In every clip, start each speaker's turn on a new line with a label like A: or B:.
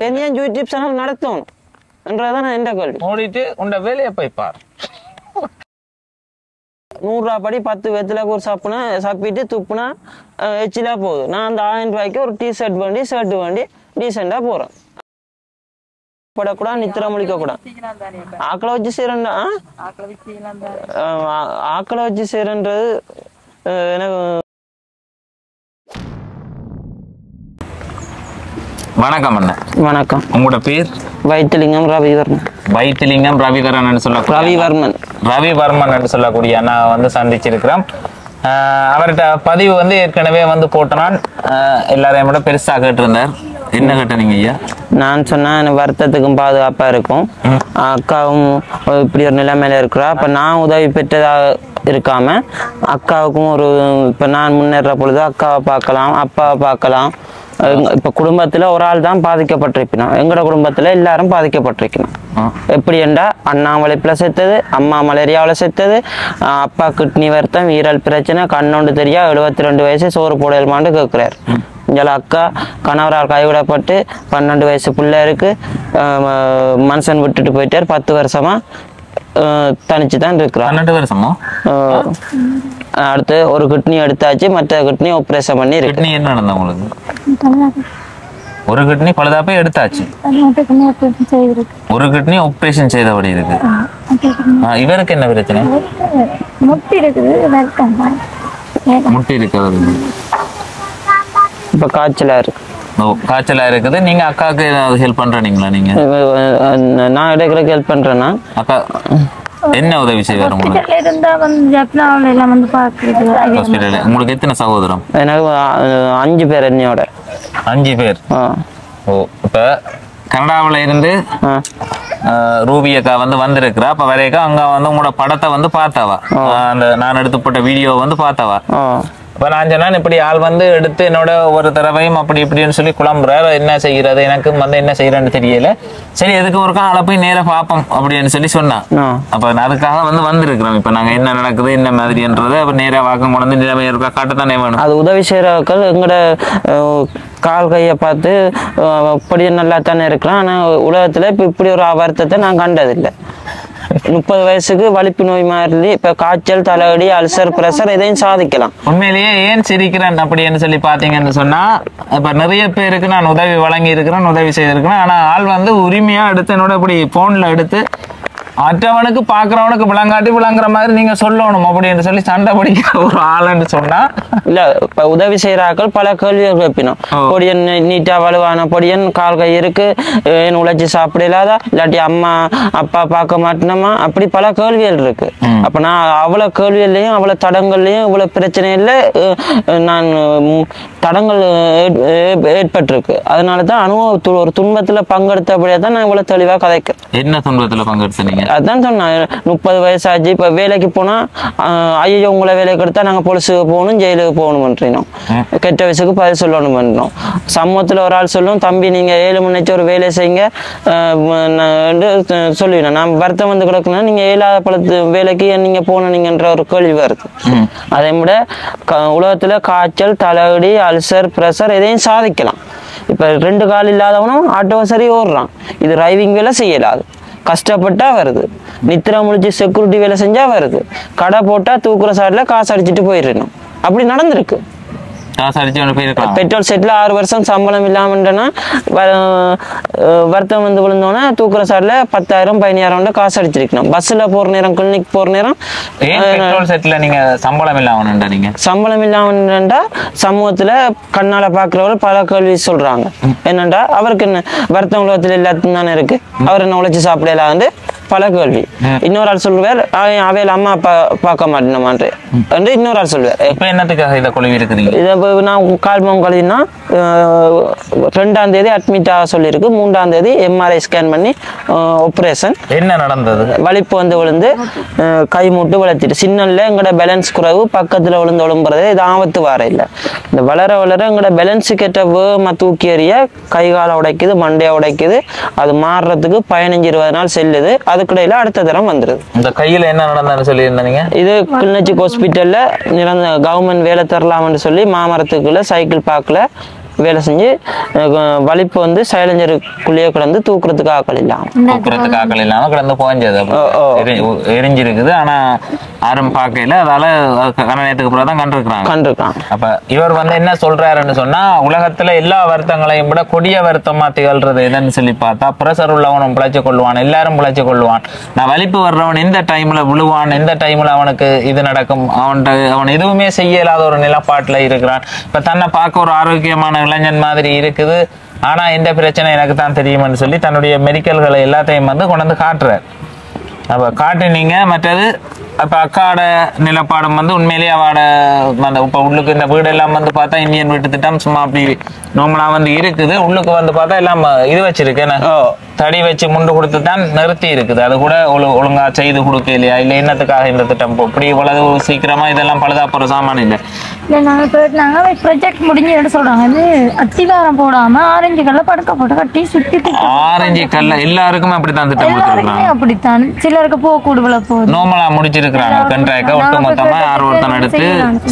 A: பெரிய YouTube channel நடத்தணும் என்றதான் எந்த கேள்வி.
B: மூடிட்டு உண்ட வேலையை போய் பார்.
A: 100 ரூபா படி 10 வெத்தில ஒரு சாப்பிட்டு துப்புனா எச்சிலா போகுது. நான் அந்த 1000 ரூபாய்க்கு ஒரு டிஷர்ட் வேண்டி ஷர்ட் வேண்டி டீசெண்டா போறேன். படக்கூடாது, நித்திர முழிக்க கூடாது. ஆக்களை வச்சு செய்யறா, ஆக்களை வச்சு செய்யறது எனக்கு.
B: வணக்கம் அண்ணா.
A: வணக்கம்.
B: உங்களோட பேர்?
A: வைத்திலிங்கம் ரவிவர்மன்.
B: வைத்திலிங்கம் ரவிகரன் சொல்ல ரவிவர்மன் என்று சொல்லக்கூடிய அண்ணா வந்து சந்திச்சிருக்கிறோம். அவர்கிட்ட பதிவு வந்து ஏற்கனவே வந்து போட்டனான். எல்லாரையும் விட பெருசா கேட்டிருந்தார். என்ன கேட்டீங்க ஐயா?
A: நான் சொன்னேன் வருத்தத்துக்கும் பாதுகாப்பா இருக்கும். அக்காவும் இப்படி ஒரு நிலைமையில இருக்கிறா. அப்ப நான் உதவி பெற்றதாக இருக்காம அக்காவுக்கும் ஒரு இப்ப நான் முன்னேற பொழுது அக்காவை பார்க்கலாம், அப்பாவை பார்க்கலாம். இப்ப குடும்பத்துல ஒரு ஆள் தான் பாதிக்கப்பட்டிருக்கணும். எங்களோட குடும்பத்துல எல்லாரும் பாதிக்கப்பட்டிருக்கணும். எப்படி என்றா அண்ணா வளைப்புல செத்தது, அம்மா மலேரியாவில செத்தது, அப்பா கிட்னி வருத்தம், ஈரல் பிரச்சனை, கண்ணொண்டு தெரியா, 72 வயசு சோறு போடலுமான்னு கேட்கிறார். இங்கே அக்கா கணவரால் கைவிடப்பட்டு 12 வயசு பிள்ளை இருக்கு. மனுஷன் விட்டுட்டு போயிட்டார். 10 வருஷமா தனிச்சு தான் இருக்கிறார்.
B: 12 வருஷமா?
A: அடுத்து ஒரு கிட்னி எடுத்தாச்சு, மற்ற கிட்னி ஆபரேஷன் பண்ணி இருக்கு.
B: கிட்னி என்ன நடந்தது உங்களுக்கு? ஒரு கிட்னி பழுதாப்பே எடுத்தாச்சு, ஒரு கிட்னி ஆபரேஷன் செய்தபடி இருக்கு. இவருக்கு என்ன பிரச்சனை? முட்டி இருக்கிறது.
A: இப்ப காய்ச்சலா இருக்கு.
B: காய்ச்சலா இருக்குது. நீங்க அக்காவுக்கு ஏதாவது ஹெல்ப் பண்றீங்களா? நீங்க
A: நான் எடுக்கிறதுக்கு ஹெல்ப் பண்றேன்னா
B: அக்கா என்ன உதவி செய்வார் உங்களுக்கு? உங்களுக்கு எத்தனை சகோதரம்?
A: எனக்கு 5 பேர். என்னையோட
B: 5 பேர். ஓ, இப்ப கனடாவில இருந்து ரூபி அக்கா வந்து வந்திருக்கிறா. அப்ப வரைக்கா அங்க வந்து உங்களோட படத்தை வந்து பார்த்தாவா, அந்த நான் எடுத்து போட்ட வீடியோ வந்து பார்த்தாவா? இப்ப நான் சொன்னேன் இப்படி ஆள் வந்து எடுத்து என்னோட ஒரு தடவையும் அப்படி இப்படின்னு சொல்லி குழம்புறாரு. என்ன செய்யறது, எனக்கு வந்து என்ன செய்யறேன்னு தெரியல. சரி, எதுக்கு ஒருக்கா ஆளை போய் நேர பார்ப்போம் அப்படின்னு சொல்லி சொன்னான். அப்ப அதுக்காக வந்து வந்திருக்கிறோம். இப்ப நாங்க என்ன நடக்குது என்ன மாதிரின்றது அப்ப நேர வாக்கம் கொண்டு நிலைமை இருக்கா காட்டத்தானே வேணும். அது
A: உதவி செய்யறவர்கள் எங்களோட கால் கையை பார்த்து இப்படி நல்லா தானே இருக்கிறான். ஆனா உலகத்துல இப்ப இப்படி ஒரு வருத்தத்தை நான் கண்டதில்லை. 30 வயசுக்கு வலிப்பு நோய் மாதிரி இப்ப காய்ச்சல், தலைவலி, அல்சர், பிரஷர் இதையும் சாதிக்கலாம்.
B: உண்மையிலேயே ஏன் சிரிக்கிறேன் அப்படின்னு சொல்லி பாத்தீங்கன்னு சொன்னா, இப்ப நிறைய பேருக்கு நான் உதவி வழங்கி இருக்கிறேன், உதவி செய்திருக்கிறேன். ஆனா ஆள் வந்து உரிமையா எடுத்து என்னோட இப்படி போன்ல எடுத்து மற்றவனுக்கு பாக்குறவனுக்கு விளங்காட்டி விளங்குற மாதிரி நீங்க சொல்லணும் அப்படின்னு சொல்லி சண்டை பிடிக்கிற ஒரு ஆளுன்னு சொன்னா
A: இல்ல. இப்ப உதவி செய்யறாக்கள் பல கேள்விகள் கேட்பினோம். பொடியன் நீட்டா வலுவான பொடியன், கால் கை இருக்கு, ஏன் உழைச்சி சாப்பிட இல்லாதா, இல்லாட்டி அம்மா அப்பா பார்க்க மாட்டேனமா, அப்படி பல கேள்விகள் இருக்கு. அப்ப நான் அவ்வளவு கேள்விகள்லயும் அவ்வளவு தடங்கள்லயும் இவ்வளவு பிரச்சனையில நான் தடங்கள் ஏற்பட்டிருக்கு. அதனாலதான் அனுபவத்தில் ஒரு துன்பத்துல பங்கெடுத்தபடியா தான் நான் இவ்வளவு தெளிவா கதைக்கிறேன்.
B: என்ன துன்பத்துல பங்கெடுத்தீங்க?
A: அதான் சொன்னேன் 30 வயசாச்சு. இப்ப வேலைக்கு போனா ஐயோ உங்களை வேலைக்கு எடுத்தா நாங்க போலீஸுக்கு போகணும், ஜெயிலுக்கு போகணும், கெட்ட வயசுக்கு பதில் சொல்லணும் பண்றோம். சமூகத்துல ஒரு ஆள் சொல்லும், தம்பி நீங்க 7 மணிக்கு ஒரு வேலை செய்யுங்க சொல்லுவீங்க. நான் வருத்தம் வந்து கிடக்குன்னா நீங்க 7ஆவது பழத்து வேலைக்கு நீங்க போனீங்கன்ற ஒரு கேள்வி வருது. அதை விட உலகத்துல காய்ச்சல், தலைவலி, அல்சர், பிரஷர் இதையும் சாதிக்கலாம். இப்ப 2 கால் இல்லாதவனும் ஆட்டோ சரி ஓடுறான். இது டிரைவிங் வேலை செய்யலாது, கஷ்டப்பட்டா வருது. நித்திர முடிச்சு செக்யூரிட்டி வேலை செஞ்சா வருது. கடை போட்டா தூக்குற சாட்ல காசு அடிச்சுட்டு போயிடணும். அப்படி நடந்திருக்கு. பெட்ரோல் செட்ல 6 வருஷம் சம்பளம் இல்லாமன்னா வருத்தம் வந்து விழுந்தோன்னா தூக்குற சாட்ல 10,000 15,000 காசு அடிச்சிருக்கணும். பஸ்ல போற நேரம், கிளினிக் போற நேரம்
B: நீங்க சம்பளம்
A: இல்லாம சமூகத்துல கண்ணால பாக்குறவர்கள் பல கேள்வி சொல்றாங்க. என்னண்டா அவருக்கு என்ன வருத்தம் உலகத்துல எல்லாத்துக்கும் தானே இருக்கு, அவர் என்ன உழைச்சு சாப்பிடலாம் வந்து பல கேள்வி. இன்னொரு ஆள் சொல்லுவார் அவையில அம்மா அப்பா பார்க்க மாட்டேனமான்று என்று இன்னொரு ஆள் சொல்லுவார்.
B: இப்ப என்னத்துக்காக இதை கொழுவி இருக்கிறீங்க?
A: இதை நான் கால்மம் கழுவினா 2ஆம் தேதி அட்மிட் ஆக சொல்லியிருக்கு. 3ஆம் தேதி MRI ஸ்கேன் பண்ணி ஆபரேஷன்.
B: என்ன நடந்தது?
A: வலிப்பு வந்து விழுந்து கை மூட்டு வளர்த்திட்டு சின்னல்ல எங்களோட பேலன்ஸ் குறைவு, பக்கத்துல விழுந்து விழும்புறது இது ஆபத்து வர இல்லை. இந்த வளர வளர எங்களோட பேலன்ஸு கேட்ட வேகமா தூக்கி எறிய கை காலை உடைக்குது, மண்டையை உடைக்குது. அது மாறுறதுக்கு 15-20 நாள் செல்லுது. அதுக்கிடையில அடுத்த தரம் வந்துருது.
B: இந்த கையில என்ன நடந்தான்னு சொல்லி இருந்தீங்க?
A: இது கிளிநொச்சி ஹாஸ்பிட்டல்ல கவர்மெண்ட் வேலை தரலாம்னு சொல்லி மாமரத்துக்குள்ள சைக்கிள் பார்க்கல வேலை செஞ்சு வலிப்பு வந்து சைலஞ்சருக்குள்ளேயே கிடந்து தூக்குறதுக்கு ஆக்கள்
B: இல்லாம கிடந்து போஞ்சது எரிஞ்சிருக்குது. ஆனா யாரும் பார்க்கல, அதால கணநேரத்துக்கு பிறகு தான் கண்டிருக்காங்க. அப்ப இவர் வந்து என்ன சொல்றாருன்னு சொன்னா, உலகத்துல எல்லா வருத்தங்களையும் விட கொடிய வருத்தமா திகழ்றது எதுன்னு சொல்லி பார்த்தா, பிரஷர் உள்ளவனும் பிழைச்சு கொள்வான், எல்லாரும் பிழைச்சு கொள்வான். நான் வலிப்பு வர்றவன் எந்த டைம்ல விழுவான், எந்த டைம்ல அவனுக்கு இது நடக்கும், அவன் எதுவுமே செய்ய இயலாத ஒரு நிலப்பாட்டுல இருக்கிறான். இப்ப தன்னை பார்க்க ஒரு ஆரோக்கியமான இளைஞன் மாதிரி இருக்குது, ஆனா எந்த பிரச்சனை எனக்கு தான் தெரியும்னு சொல்லி தன்னுடைய மெடிக்கல்களை எல்லாத்தையும் வந்து கொண்டு வந்து காட்டுறார். அப்ப காட்டுனீங்க. மற்றது அப்ப அக்காவோட நிலப்பாடம் வந்து உண்மையிலேயே அவட இப்ப உள்ளுக்கு இந்த வீடு எல்லாம் வந்து பார்த்தா இந்தியன் வீட்டு திட்டம் சும்மா அப்படி நார்மலா வந்து இருக்குது. உள்ளுக்கு வந்து பார்த்தா எல்லாம் இது வச்சிருக்கு, தடி வச்சு முண்டு கொடுத்து தான் நிறுத்தி இருக்குது. அது கூட ஒழுங்கா செய்து கொடுக்க இல்லையா, இல்ல என்னத்துக்காக இந்த திட்டம் இப்படி இவ்வளவு சீக்கிரமா இதெல்லாம் பழுதா போற சாமான் இல்லை.
C: நாங்க ப்ராஜெக்ட் முடிஞ்சு சொல்றாங்க, அது அத்திவாரம் போடாம ஆரஞ்சு கல்ல படுக்க போட்டு கட்டி சுத்தி
B: ஆரஞ்சு கல்ல எல்லாருக்குமே அப்படித்தான் திட்டம் போட்டுருக்காங்க.
C: அப்படித்தான் சிலருக்கு போக கூடுதல போகுது. நார்மலா
B: முடிச்சிருக்கிறாங்க. கண்ட்ராக்ட ஒட்டு மொத்தமா யார் ஒருத்தன் எடுத்து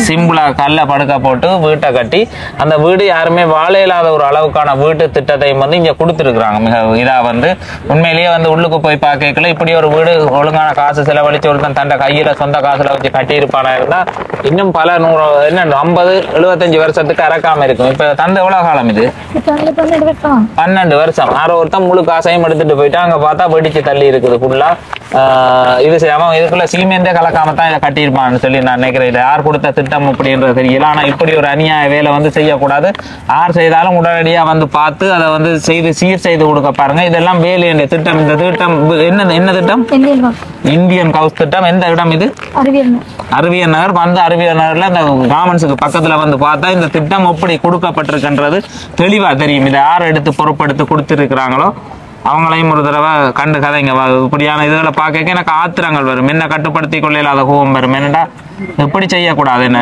B: சிம்பிளா கல்ல படுக்க போட்டு வீட்டை கட்டி, அந்த வீடு யாருமே வாழ இல்லாத ஒரு அளவுக்கான வீட்டு திட்டத்தை வந்து இங்க கொடுத்துருக்காங்க. மிக இதா வந்து உண்மையிலேயே வந்து உள்ளுக்கு போய் பார்க்கல இப்படி ஒரு வீடு ஒழுங்கான காசு செலவழிச்சு ஒருத்தன் தன்னை கையில சொந்த காசுல வச்சு கட்டி இருப்பானா இருந்தா இன்னும் பல 100 50-75 வருஷத்துக்கு அறக்காம இருக்கும். இப்ப தந்த எவ்வளவு காலம் இது? 12 வருஷம். யாரோ ஒருத்தன் முழு காசையும் எடுத்துட்டு போயிட்டு அங்க பார்த்தா வெடிச்சு தள்ளி இருக்குது ஃபுல்லா. இது செய்யாம இதுக்குள்ள சிமெண்டே கலக்காம தான் இதை கட்டியிருப்பான்னு சொல்லி நான் நினைக்கிறேன். இல்லை யார் கொடுத்த திட்டம் அப்படின்றது தெரியல. ஆனா இப்படி ஒரு அநியாய வேலை வந்து செய்யக்கூடாது. யார் செய்தாலும் உடனடியா வந்து பார்த்து அதை வந்து சீர் செய்து கொடுக்க பாருங்க. இதெல்லாம் வேலையுடைய திட்டம். இந்த திட்டம் என்ன திட்டம்? இந்தியன் ஹவுஸ் திட்டம். எந்த இடம் இது? அறிவியல் நகர். வந்து அறிவியல் நகர்ல இந்த காமன்ஸுக்கு பக்கத்துல வந்து பார்த்தா இந்த திட்டம் எப்படி கொடுக்கப்பட்டிருக்குன்றது தெளிவா தெரியும். இதை யார் எடுத்து பொறுப்படுத்தி கொடுத்துருக்கிறாங்களோ அவங்களையும் ஒரு தடவை கண்டு கதைங்க. இப்படியான இதுகளை பார்க்க எனக்கு ஆத்திரங்கள் வரும். என்ன கட்டுப்படுத்தி கொள்ளையில்லாத கோபம் வரும். என்னடா எப்படி செய்யக்கூடாது? என்ன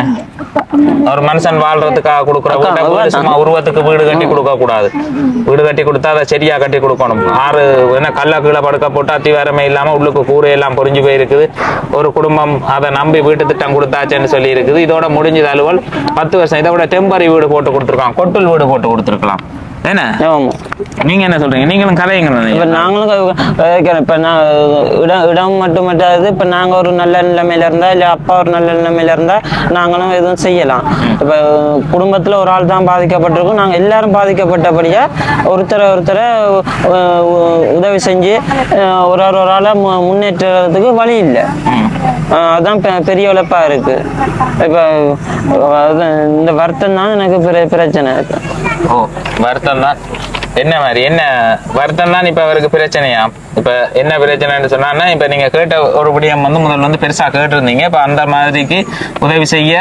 B: ஒரு மனுஷன் வாழ்றதுக்காக கொடுக்குற வீட்டை சும்மா உருவத்துக்கு வீடு கட்டி கொடுக்க கூடாது. வீடு கட்டி கொடுத்தா அதை சரியா கட்டி கொடுக்கணும். என்ன கல்ல கீழே படுக்க போட்டு அத்திவாரமே இல்லாம உள்ளுக்கு கூரையெல்லாம் பொறிஞ்சு போயிருக்குது. ஒரு குடும்பம் அதை நம்பி வீட்டு திட்டம் கொடுத்தாச்சுன்னு சொல்லி இருக்குது. இதோட முடிஞ்சது அலுவல் 10 வருஷம். இதை விட டெம்பரரி வீடு போட்டு கொடுத்துருக்கான், கொட்டல் வீடு போட்டு கொடுத்துருக்கலாம். என்ன நீங்க என்ன சொல்றீங்க? நீங்களும் கதைங்க.
A: இப்ப நாங்களும் இப்ப இடம் மட்டும் மட்டாது. இப்ப நாங்க ஒரு நல்ல நிலைமையில இருந்தா இல்ல அப்பா ஒரு நல்ல நிலைமையில இருந்தா நாங்களும் எதுவும் செய்யலாம். இப்ப குடும்பத்துல ஒரு ஆள் தான் பாதிக்கப்பட்டிருக்கும். நாங்க எல்லாரும் பாதிக்கப்பட்டபடியா ஒருத்தரை உதவி செஞ்சு ஒரு ஆளை முன்னேற்றத்துக்கு வழி இல்லை. அதான் பெரிய உழைப்பா இருக்கு. இப்ப இந்த வருத்தம் தான் எனக்கு பிரச்சனை இருக்கு.
B: ஓ, வருத்தம் தான். என்ன மாதிரி என்ன வருத்தம் தான் இப்ப அவருக்கு பிரச்சனையா? இப்ப என்ன பிரச்சனைன்னு சொன்னா, இப்ப நீங்க கேட்ட ஒரு விடயம் வந்து முதல்ல வந்து பெருசா கேட்டிருந்தீங்க. இப்ப அந்த மாதிரிக்கு உதவி செய்ய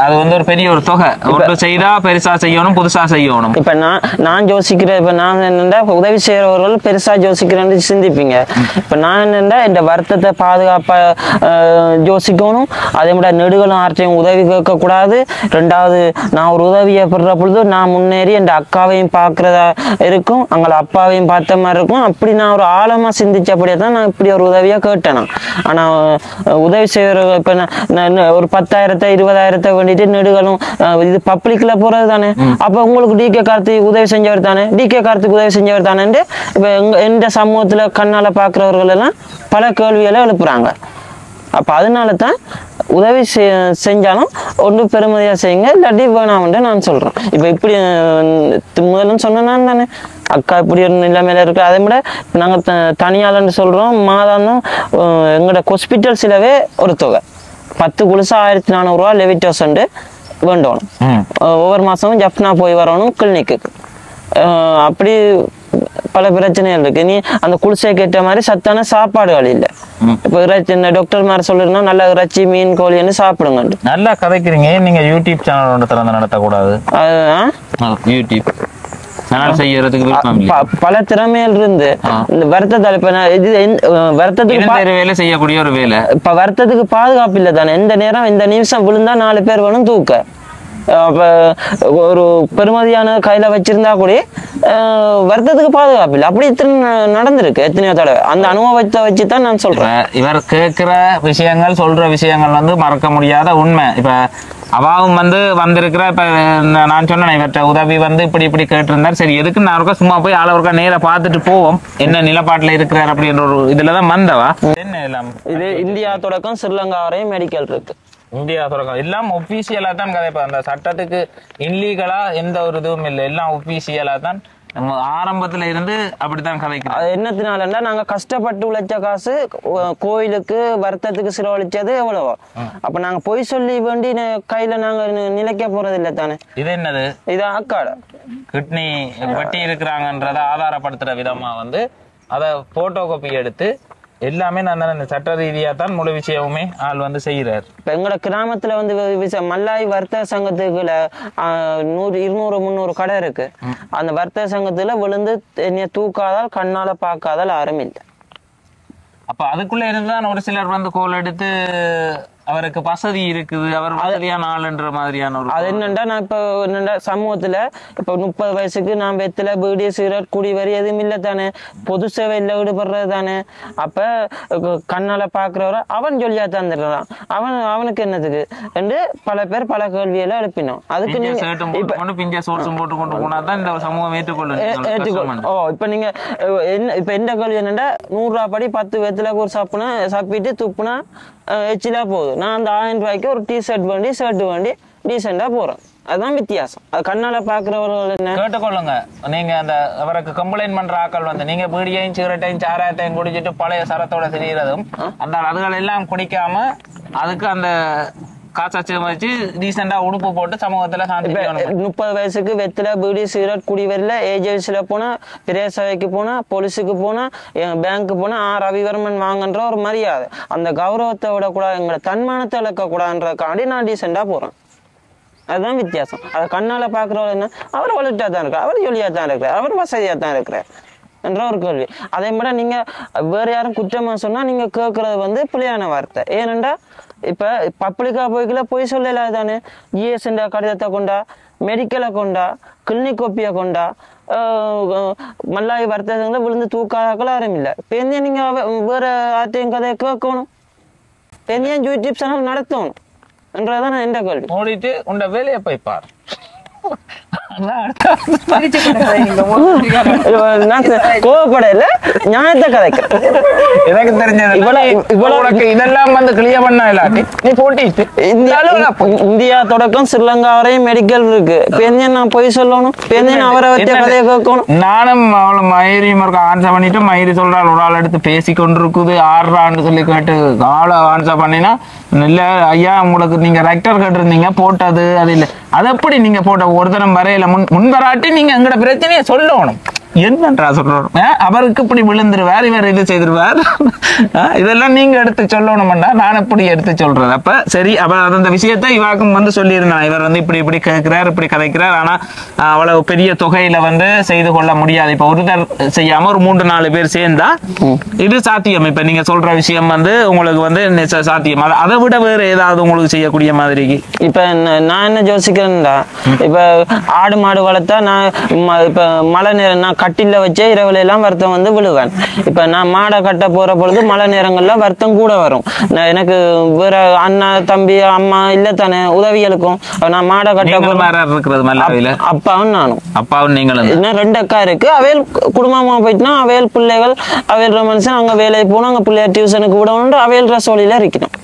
B: அது வந்து ஒரு பெரிய ஒரு தொகை. ஒன்று செய்தா பெருசா செய்யணும், புதுசா செய்யணும்.
A: இப்ப நான் யோசிக்கிறேன். இப்ப நான் என்னண்டா உதவி செய்யறவர்கள் பெருசா யோசிக்கிறேன்னு சிந்திப்பீங்க. இப்ப நான் என்னண்டா இந்த வருத்தத்தை பாதுகாப்பா யோசிக்கணும். அதே மாதிரி நெடுகளும் ஆர்ட்டையும் உதவி கேட்க கூடாது. ரெண்டாவது நான் ஒரு உதவியை பெற பொழுது நான் முன்னேறி என் அக்காவையும் பார்க்கறதா இருக்கும், அங்கே அப்பாவையும் பார்த்த மாதிரி இருக்கும். அப்படி நான் ஒரு ஆழமா சிந்திச்சபடியே தான் நான் இப்படி ஒரு உதவியா கேட்டேன். ஆனா உதவி செய்யற இப்ப ஒரு 10,000 20,000 வேண்டிட்டு நெடுகளும் இது பப்ளிக்ல போறது தானே. அப்ப உங்களுக்கு டிகே கார்த்திக் உதவி செஞ்சவர் தானே, டிகே கார்த்திக் உதவி செஞ்சவர் தானே. இப்ப எந்த சமூகத்துல கண்ணால பாக்குறவர்கள் எல்லாம் பல கேள்விகளை எழுப்புறாங்க. அப்ப அதனால தான் உதவி செஞ்சாலும் ஒன்று பெருமதியா செய்யுங்க, இல்லாட்டி வேணாம்னு நான் சொல்றேன். இப்ப இப்படி முதல்ல சொன்னேன் தானே, அக்கா இப்படி ஒரு நிலைமையில இருக்கு. அதே விட நாங்க தனியாளன்னு சொல்றோம். மாதம் எங்களோட ஹாஸ்பிட்டல் செலவே ஒரு தொகை 10 குழுசா 1400 ரூபா லெவிட்டோஸ் வேண்டணும். ஒவ்வொரு மாசமும் ஜப்னா போய் வரணும் கிளினிக்கு. அப்படி பல பிரச்சனைகள் இருக்கு. நீ அந்த குளிசை கேட்ட மாதிரி சத்தான சாப்பாடுகள் இல்லை. இப்ப இறைச்சி டாக்டர் மாதிரி சொல்லிருந்தா நல்ல இறைச்சி மீன் கோழின்னு சாப்பிடுங்க.
B: நல்லா கதைக்கிறீங்க. நீங்க யூடியூப் சேனல் ஒன்று திறந்து நடத்தக்கூடாது? யூடியூப் சேனல் செய்யறதுக்கு
A: பல திறமைகள் இருந்து இந்த வருத்தத்தால் இப்ப வருத்தத்துக்கு
B: வேலை செய்யக்கூடிய ஒரு வேலை.
A: இப்ப வருத்தத்துக்கு பாதுகாப்பு இல்லை தானே. எந்த நேரம் இந்த நிமிஷம் விழுந்தா 4 பேர் வேணும் தூக்க. அப்ப ஒரு பெருமதியான கையில வச்சிருந்தா கூட வருத்தத்துக்கு பாதுகாப்பு இல்லை. அப்படி நடந்திருக்கு எத்தனையோ தடவை. அந்த அனுபவத்தை வச்சுதான் நான் சொல்றேன்.
B: இவர் கேட்கிற விஷயங்கள் சொல்ற விஷயங்கள் வந்து மறக்க முடியாத உண்மை. இப்ப அவாவும் வந்து வந்திருக்கிற இப்ப நான் சொன்னேன் இவற்ற உதவி வந்து இப்படி கேட்டிருந்தார். சரி எதுக்கு நான் ஒருக்கா சும்மா போய் ஒருக்கா நேர பார்த்துட்டு போவோம் என்ன நிலப்பாட்டுல இருக்கிறார் அப்படின்ற ஒரு இதுலதான் வந்தவா. என்ன எல்லாம்
A: இது இந்தியா தொடக்கம் ஸ்ரீலங்கா வரையும் மெடிக்கல் இருக்கு.
B: இந்தியா தொடக்கம் எல்லாம் ஒபிஷியலா தான் கதைப்பா. அந்த சட்டத்துக்கு இல்லீகலா எந்த ஒரு இதுவும் இல்லை, எல்லாம் ஒபிஷியலா தான் நம்ம ஆரம்பத்துல இருந்து அப்படித்தான் கதைக்கிறோம்.
A: அது என்னத்தினாலன்னா நாங்க கஷ்டப்பட்டு உழைச்ச காசு கோயிலுக்கு வருத்தத்துக்கு செலவழிச்சது எவ்வளவோ. அப்ப நாங்க பொய் சொல்லி வேண்டி கையில நாங்க நிலைக்க போறது இல்லை தானே.
B: இது என்னது?
A: இது அக்காட
B: கிட்னி வெட்டி இருக்கிறாங்கன்றத ஆதாரப்படுத்துற விதமா வந்து அதை போட்டோ காப்பி எடுத்து எல்லாமே நான் சட்ட ரீதியா தான் முழு விஷயமுமே ஆள் வந்து செய்யறாரு.
A: இப்ப எங்களோட கிராமத்துல வந்து மல்லாய் வர்த்தக சங்கத்துக்குள்ள 100 200 300 கடை இருக்கு. அந்த வர்த்தக சங்கத்துல விழுந்து என்னைய தூக்காதால் கண்ணால பார்க்காதால் யாரும் இல்லை.
B: அப்ப அதுக்குள்ள இருந்துதான் ஒரு சிலர் வந்து கோல் எடுத்து அவருக்கு வசதி இருக்குது, அவர் வசதியான ஆளுன்ற மாதிரியான ஒரு. அது
A: என்னண்டா நான் இப்ப என்னண்டா சமூகத்துல இப்ப 30 வயசுக்கு நான் வெத்தில பீடி சிகரெட் குடி வரி எதுவும் இல்லை தானே, பொது சேவையில் ஈடுபடுறது தானே. அப்ப கண்ணால பாக்குறவர அவன் சொல்லியா தந்துடுறான், அவனுக்கு என்னதுக்கு என்று பல பேர் பல கேள்வியெல்லாம் எழுப்பினோம். அதுக்கு
B: நீங்க பிஞ்ச சோர்ஸும் போட்டு கொண்டு போனாதான் இந்த சமூகம் ஏற்றுக்கொள்ளும்.
A: இப்ப நீங்க இப்ப எந்த கேள்வி என்னண்டா 100 ரூபா படி 10 வெத்தில ஒரு சாப்பிட்டு துப்புனா எச்சிலா போகுது. நான் அந்த 1000 ரூபாய்க்கு ஒரு ஷர்ட் வேண்டி டீசெண்டா போறேன். அதுதான் வித்தியாசம். அது கண்ணால பாக்குறவர்கள் என்ன
B: கேட்டுக்கொள்ளுங்க. நீங்க அந்த அவருக்கு கம்ப்ளைண்ட் பண்ற ஆக்கள் வந்து நீங்க பீடியையும் சிகரெட்டையும் சாராயத்தையும் குடிச்சிட்டு பழைய சரத்தோட தெரியறதும் அந்த அதுகள் எல்லாம் குடிக்காம அதுக்கு அந்த காசாச்சு வச்சு டீசெண்டா உடுப்பு போட்டு சமூகத்துல
A: 30 வயசுக்கு வெத்தில பீடி சிகரெட் குடிவரில ஏஜென்சில போனா பிரேசவைக்கு போனா போலீஸுக்கு போனா பேங்க்கு போனா ரவிவர்மன் வாங்கன்ற ஒரு மரியாதை, அந்த கௌரவத்தை விடக்கூடாது, எங்களை தன்மானத்தை இழக்க கூடாதுன்றதுக்காண்டி நான் டீசெண்டா போறேன். அதுதான் வித்தியாசம். அதை கண்ணால பாக்குறவர் என்ன, அவர் வலுட்டா தான் இருக்கிறார், அவர் ஜொலியா தான் இருக்கிறார், அவர் வசதியா தான் இருக்கிறார் என்ற ஒரு கேள்வி. அதே மாதிரி நீங்க வேற யாரும் குற்றமா சொன்னா நீங்க கேட்கறது வந்து பிள்ளையான வார்த்தை. ஏனென்றா இப்ப பப்ளிக்கா போய்க்கல போய் சொல்லல தானே. ஜிஎஸ் கடிதத்தை கொண்டா, மெடிக்கலை கொண்டா, கிளினிக் கோப்பியை கொண்டா, மல்லாய் வர்த்தகங்களை விழுந்து தூக்காதாக்கள் யாரும் இல்லை. இப்போ நீங்க வேற ஆர்டியும் கதையை கேட்கணும், யூடியூப் சேனல் நடத்தணும் என்றதான் எந்த கேள்வி.
B: ஓடிட்டு உண்ட வேலையை போய் பார்.
A: கோவப்படையில நியாயத்தை கதைக்கிறேன்.
B: எனக்கு தெரிஞ்சது இதெல்லாம் வந்து கிளியர் பண்ண இல்லாட்டி நீ போட்டிட்டு
A: இந்தியா தொடக்கம் ஸ்ரீலங்கா வரையும் மெடிக்கல் இருக்கு. நான் போய் சொல்லணும், அவரை வச்ச கதையை கேட்கணும்.
B: நானும் அவளை மயிரி ஆன்சர் பண்ணிட்டு மயிரி சொல்றாள் ஒரு ஆள் எடுத்து பேசி கொண்டிருக்குது 6 ஆண்டு சொல்லி கேட்டு ஆளை ஆன்சர் பண்ணினா இல்ல ஐயா உங்களுக்கு நீங்க ரெக்டர் கேட்டிருந்தீங்க போட்டது அது இல்லை. அது எப்படி நீங்க போட்ட ஒரு தரம் வரையில முன்வராட்டி நீங்க எங்கட பிரச்சனையை சொல்லணும். என்னன்றா சொல்றோம், அவருக்கு இப்படி விழுந்துருவார், இவர் இது செய்திருவார், இதெல்லாம் நீங்க எடுத்து சொல்லணும்டா, நான் எப்படி எடுத்து சொல்றது. அப்ப சரி, அப்ப அந்த விஷயத்த இவாக்கும் வந்து சொல்லியிருந்தான், இவர் வந்து இப்படி கேட்கிறார், இப்படி கதைக்கிறார், ஆனா அவ்வளவு பெரிய தொகையில வந்து செய்து கொள்ள முடியாது. இப்ப ஒருத்தர் செய்யாம ஒரு 3-4 பேர் சேர்ந்தா இது சாத்தியம். இப்ப நீங்க சொல்ற விஷயம் வந்து உங்களுக்கு வந்து சாத்தியம். அதை விட வேற ஏதாவது உங்களுக்கு செய்யக்கூடிய மாதிரி.
A: இப்ப நான் என்ன யோசிக்கிறேன்டா, இப்ப ஆடு மாடு வளர்த்தா நான் இப்ப மழை நேரம் நான் கட்டில வச்சே இரவுல எல்லாம் வருத்தம் வந்து விழுவேன். இப்ப நான் மாடை கட்ட போற பொழுது மழை நேரங்கள்ல வருத்தம் கூட வரும். எனக்கு வேற அண்ணா தம்பி அம்மா இல்ல தானே உதவிகளுக்கும். நான் மாடை கட்ட அப்பாவும் நானும்
B: நீங்களும்
A: இன்னும் 2 அக்கா இருக்கு. அவையல் குடும்பமா போயிட்டுனா அவையல் பிள்ளைகள் அவையல் மனுஷன் அங்க வேலைக்கு போனா அங்க பிள்ளைய டியூஷனுக்கு விடணும், அவையல் ரசோலியில இருக்கணும்.